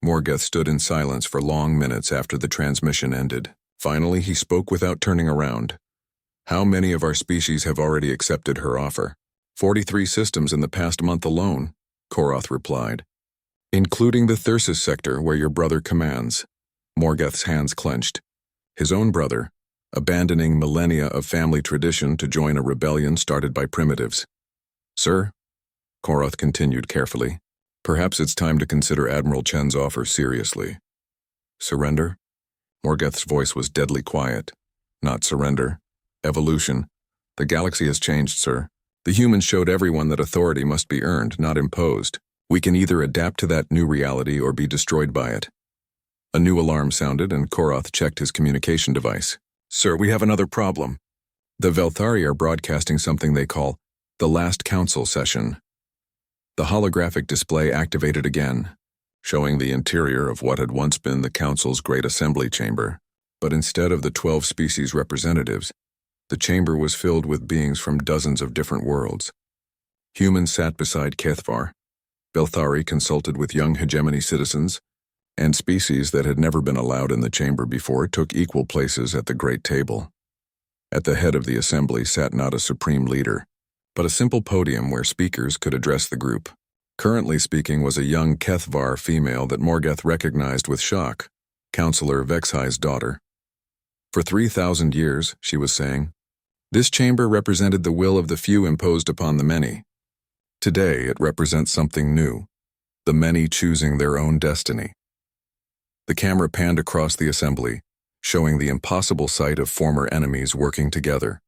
Morgoth stood in silence for long minutes after the transmission ended. Finally, he spoke without turning around. How many of our species have already accepted her offer? 43 systems in the past month alone, Koroth replied. Including the Thyrsus sector where your brother commands. Morgoth's hands clenched. His own brother, abandoning millennia of family tradition to join a rebellion started by primitives. Sir, Koroth continued carefully, perhaps it's time to consider Admiral Chen's offer seriously. Surrender? Morgoth's voice was deadly quiet. Not surrender. Evolution. The galaxy has changed, sir. The humans showed everyone that authority must be earned, not imposed. We can either adapt to that new reality or be destroyed by it. A new alarm sounded and Koroth checked his communication device. Sir, we have another problem. The Velthari are broadcasting something they call the Last Council Session. The holographic display activated again, showing the interior of what had once been the Council's Great Assembly Chamber. But instead of the 12 species representatives, the chamber was filled with beings from dozens of different worlds. Humans sat beside Kethvar. Velthari consulted with young hegemony citizens, and species that had never been allowed in the chamber before took equal places at the great table. At the head of the assembly sat not a supreme leader, but a simple podium where speakers could address the group. Currently speaking was a young Kethvar female that Morgoth recognized with shock, Councillor Vexai's daughter. For 3,000 years, she was saying, this chamber represented the will of the few imposed upon the many. Today it represents something new, the many choosing their own destiny. The camera panned across the assembly, showing the impossible sight of former enemies working together.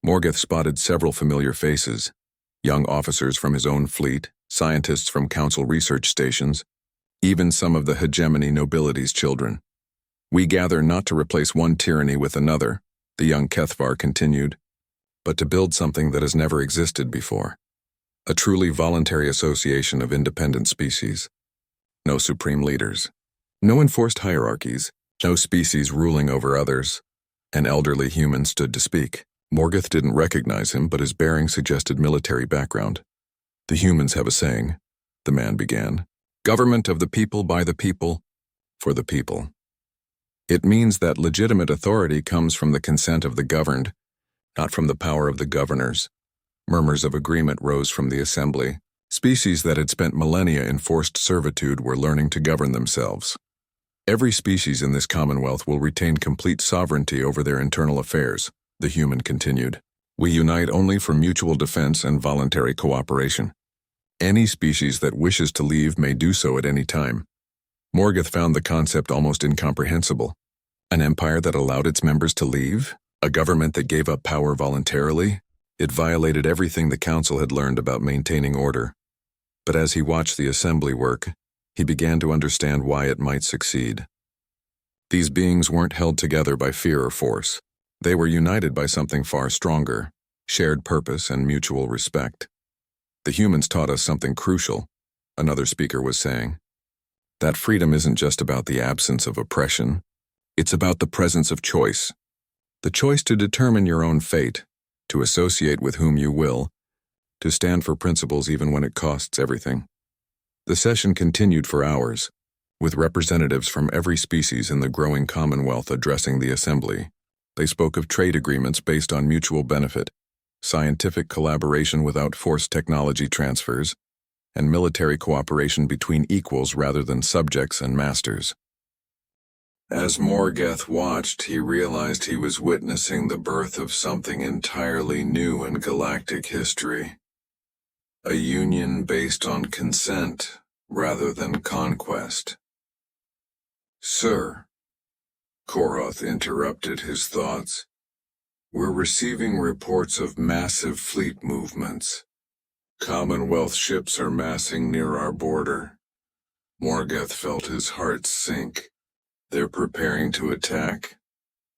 Morgoth spotted several familiar faces, young officers from his own fleet, scientists from council research stations, even some of the hegemony nobility's children. We gather not to replace one tyranny with another, the young Kethvar continued, but to build something that has never existed before. A truly voluntary association of independent species. No supreme leaders. No enforced hierarchies. No species ruling over others. An elderly human stood to speak. Morgoth didn't recognize him, but his bearing suggested military background. The humans have a saying, the man began. Government of the people, by the people, for the people. It means that legitimate authority comes from the consent of the governed, not from the power of the governors. Murmurs of agreement rose from the assembly. Species that had spent millennia in forced servitude were learning to govern themselves. Every species in this commonwealth will retain complete sovereignty over their internal affairs, the human continued. We unite only for mutual defense and voluntary cooperation. Any species that wishes to leave may do so at any time. Morgoth found the concept almost incomprehensible. An empire that allowed its members to leave? A government that gave up power voluntarily? It violated everything the council had learned about maintaining order. But as he watched the assembly work, he began to understand why it might succeed. These beings weren't held together by fear or force. They were united by something far stronger, shared purpose and mutual respect. The humans taught us something crucial, another speaker was saying. That freedom isn't just about the absence of oppression. It's about the presence of choice. The choice to determine your own fate, to associate with whom you will, to stand for principles even when it costs everything. The session continued for hours, with representatives from every species in the growing Commonwealth addressing the assembly. They spoke of trade agreements based on mutual benefit, scientific collaboration without forced technology transfers, and military cooperation between equals rather than subjects and masters. As Morgoth watched, he realized he was witnessing the birth of something entirely new in galactic history. A union based on consent rather than conquest. Sir, Koroth interrupted his thoughts. We're receiving reports of massive fleet movements. Commonwealth ships are massing near our border. Morgoth felt his heart sink. They're preparing to attack.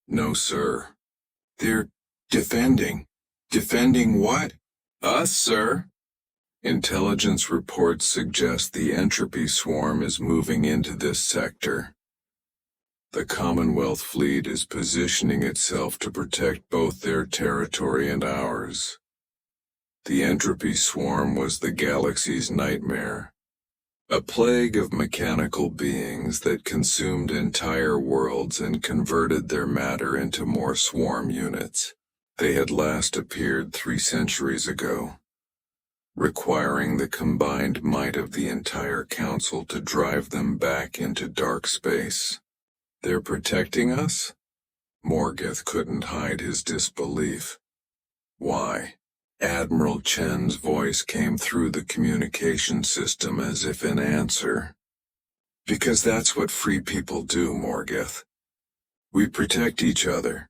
No, sir. They're defending. Defending what? Us, sir. Intelligence reports suggest the entropy swarm is moving into this sector. The Commonwealth fleet is positioning itself to protect both their territory and ours. The entropy swarm was the galaxy's nightmare. A plague of mechanical beings that consumed entire worlds and converted their matter into more swarm units. They had last appeared 3 centuries ago, requiring the combined might of the entire council to drive them back into dark space. They're protecting us? Morgoth couldn't hide his disbelief. Why? Admiral Chen's voice came through the communication system as if in answer. Because that's what free people do, Morgoth. We protect each other.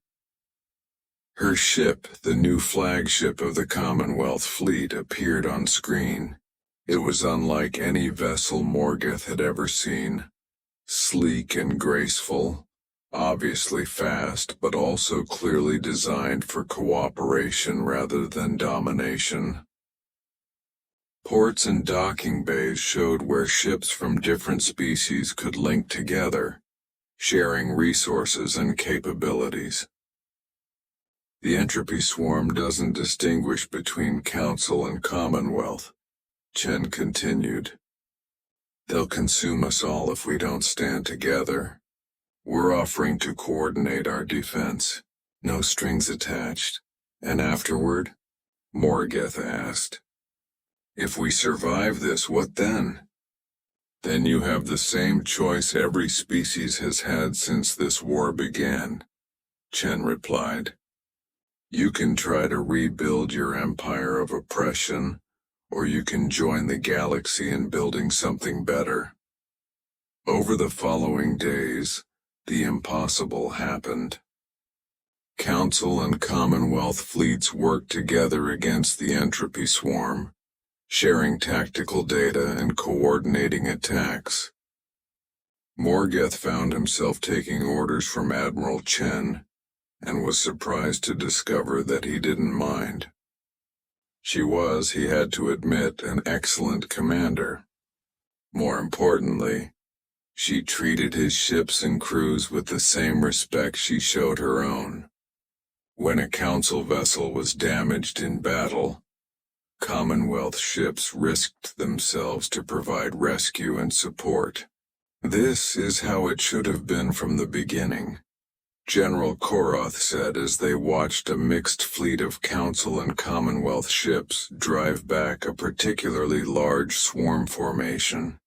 Her ship, the new flagship of the Commonwealth fleet, appeared on screen. It was unlike any vessel Morgoth had ever seen. Sleek and graceful, obviously fast, but also clearly designed for cooperation rather than domination. Ports and docking bays showed where ships from different species could link together, sharing resources and capabilities. The entropy swarm doesn't distinguish between Council and Commonwealth, Chen continued. They'll consume us all if we don't stand together. We're offering to coordinate our defense, no strings attached. And afterward? Morgoth asked. If we survive this, what then? Then you have the same choice every species has had since this war began, Chen replied. You can try to rebuild your empire of oppression, or you can join the galaxy in building something better. Over the following days, the impossible happened. Council and Commonwealth fleets worked together against the entropy swarm, sharing tactical data and coordinating attacks. Morgoth found himself taking orders from Admiral Chen, and was surprised to discover that he didn't mind. She was, he had to admit, an excellent commander. More importantly, she treated his ships and crews with the same respect she showed her own. When a council vessel was damaged in battle, Commonwealth ships risked themselves to provide rescue and support. This is how it should have been from the beginning, General Koroth said as they watched a mixed fleet of Council and Commonwealth ships drive back a particularly large swarm formation.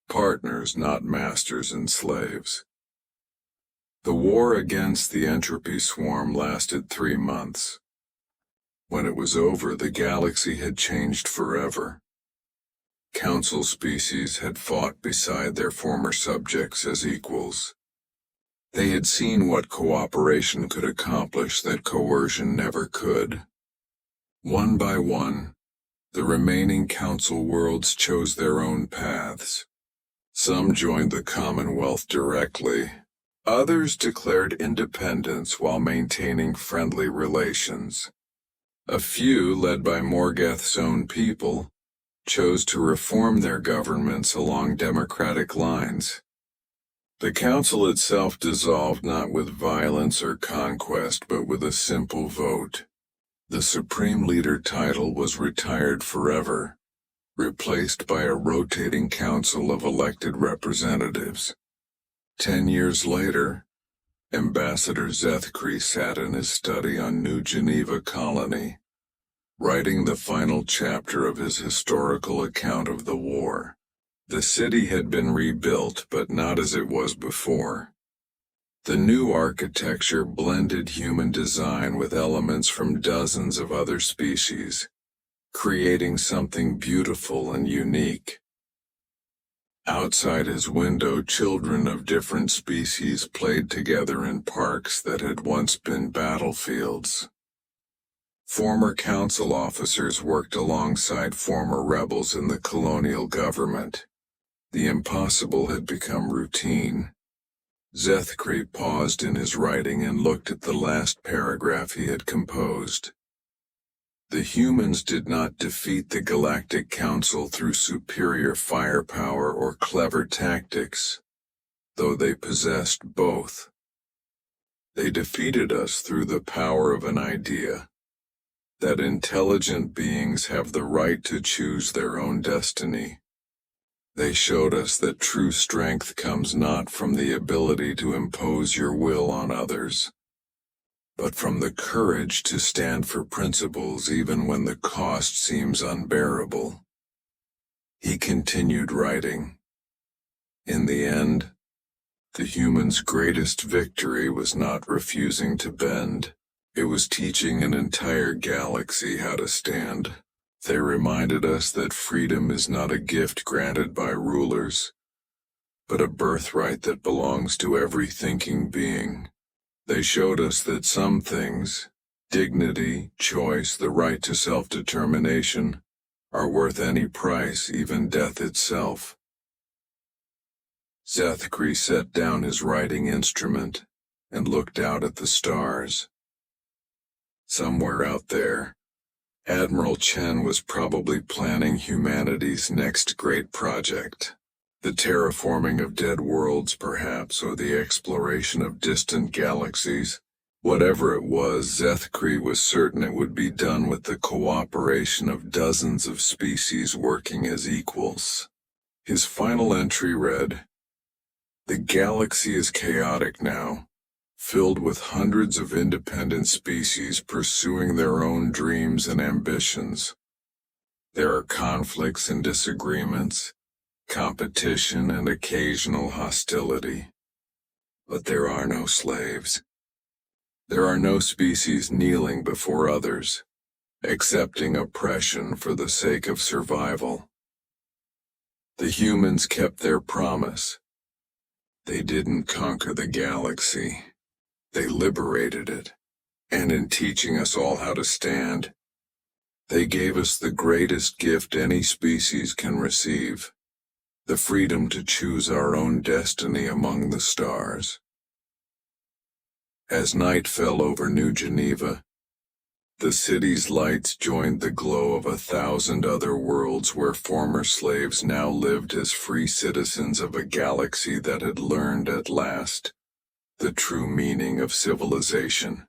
Partners, not masters and slaves. The war against the entropy swarm lasted 3 months. When it was over, the galaxy had changed forever. Council species had fought beside their former subjects as equals. They had seen what cooperation could accomplish that coercion never could. One by one, the remaining Council worlds chose their own paths. Some joined the Commonwealth directly. Others declared independence while maintaining friendly relations. A few, led by Morgoth's own people, chose to reform their governments along democratic lines. The council itself dissolved not with violence or conquest but with a simple vote. The Supreme Leader title was retired forever, replaced by a rotating council of elected representatives. 10 years later, Ambassador Zethkri sat in his study on New Geneva Colony, writing the final chapter of his historical account of the war. The city had been rebuilt, but not as it was before. The new architecture blended human design with elements from dozens of other species, creating something beautiful and unique. Outside his window, children of different species played together in parks that had once been battlefields. Former council officers worked alongside former rebels in the colonial government. The impossible had become routine. Zethkri paused in his writing and looked at the last paragraph he had composed. The humans did not defeat the Galactic Council through superior firepower or clever tactics, though they possessed both. They defeated us through the power of an idea, that intelligent beings have the right to choose their own destiny. They showed us that true strength comes not from the ability to impose your will on others, but from the courage to stand for principles even when the cost seems unbearable. He continued writing. In the end, the humans' greatest victory was not refusing to bend. It was teaching an entire galaxy how to stand. They reminded us that freedom is not a gift granted by rulers, but a birthright that belongs to every thinking being. They showed us that some things, dignity, choice, the right to self-determination, are worth any price, even death itself. Zethkri set down his writing instrument and looked out at the stars. Somewhere out there, Admiral Chen was probably planning humanity's next great project. The terraforming of dead worlds, perhaps, or the exploration of distant galaxies. Whatever it was, Zethkri was certain it would be done with the cooperation of dozens of species working as equals. His final entry read, "The galaxy is chaotic now, filled with hundreds of independent species pursuing their own dreams and ambitions. There are conflicts and disagreements, competition and occasional hostility. But there are no slaves. There are no species kneeling before others, accepting oppression for the sake of survival. The humans kept their promise. They didn't conquer the galaxy. They liberated it. And in teaching us all how to stand, they gave us the greatest gift any species can receive. The freedom to choose our own destiny among the stars." As night fell over New Geneva, the city's lights joined the glow of 1,000 other worlds where former slaves now lived as free citizens of a galaxy that had learned at last the true meaning of civilization.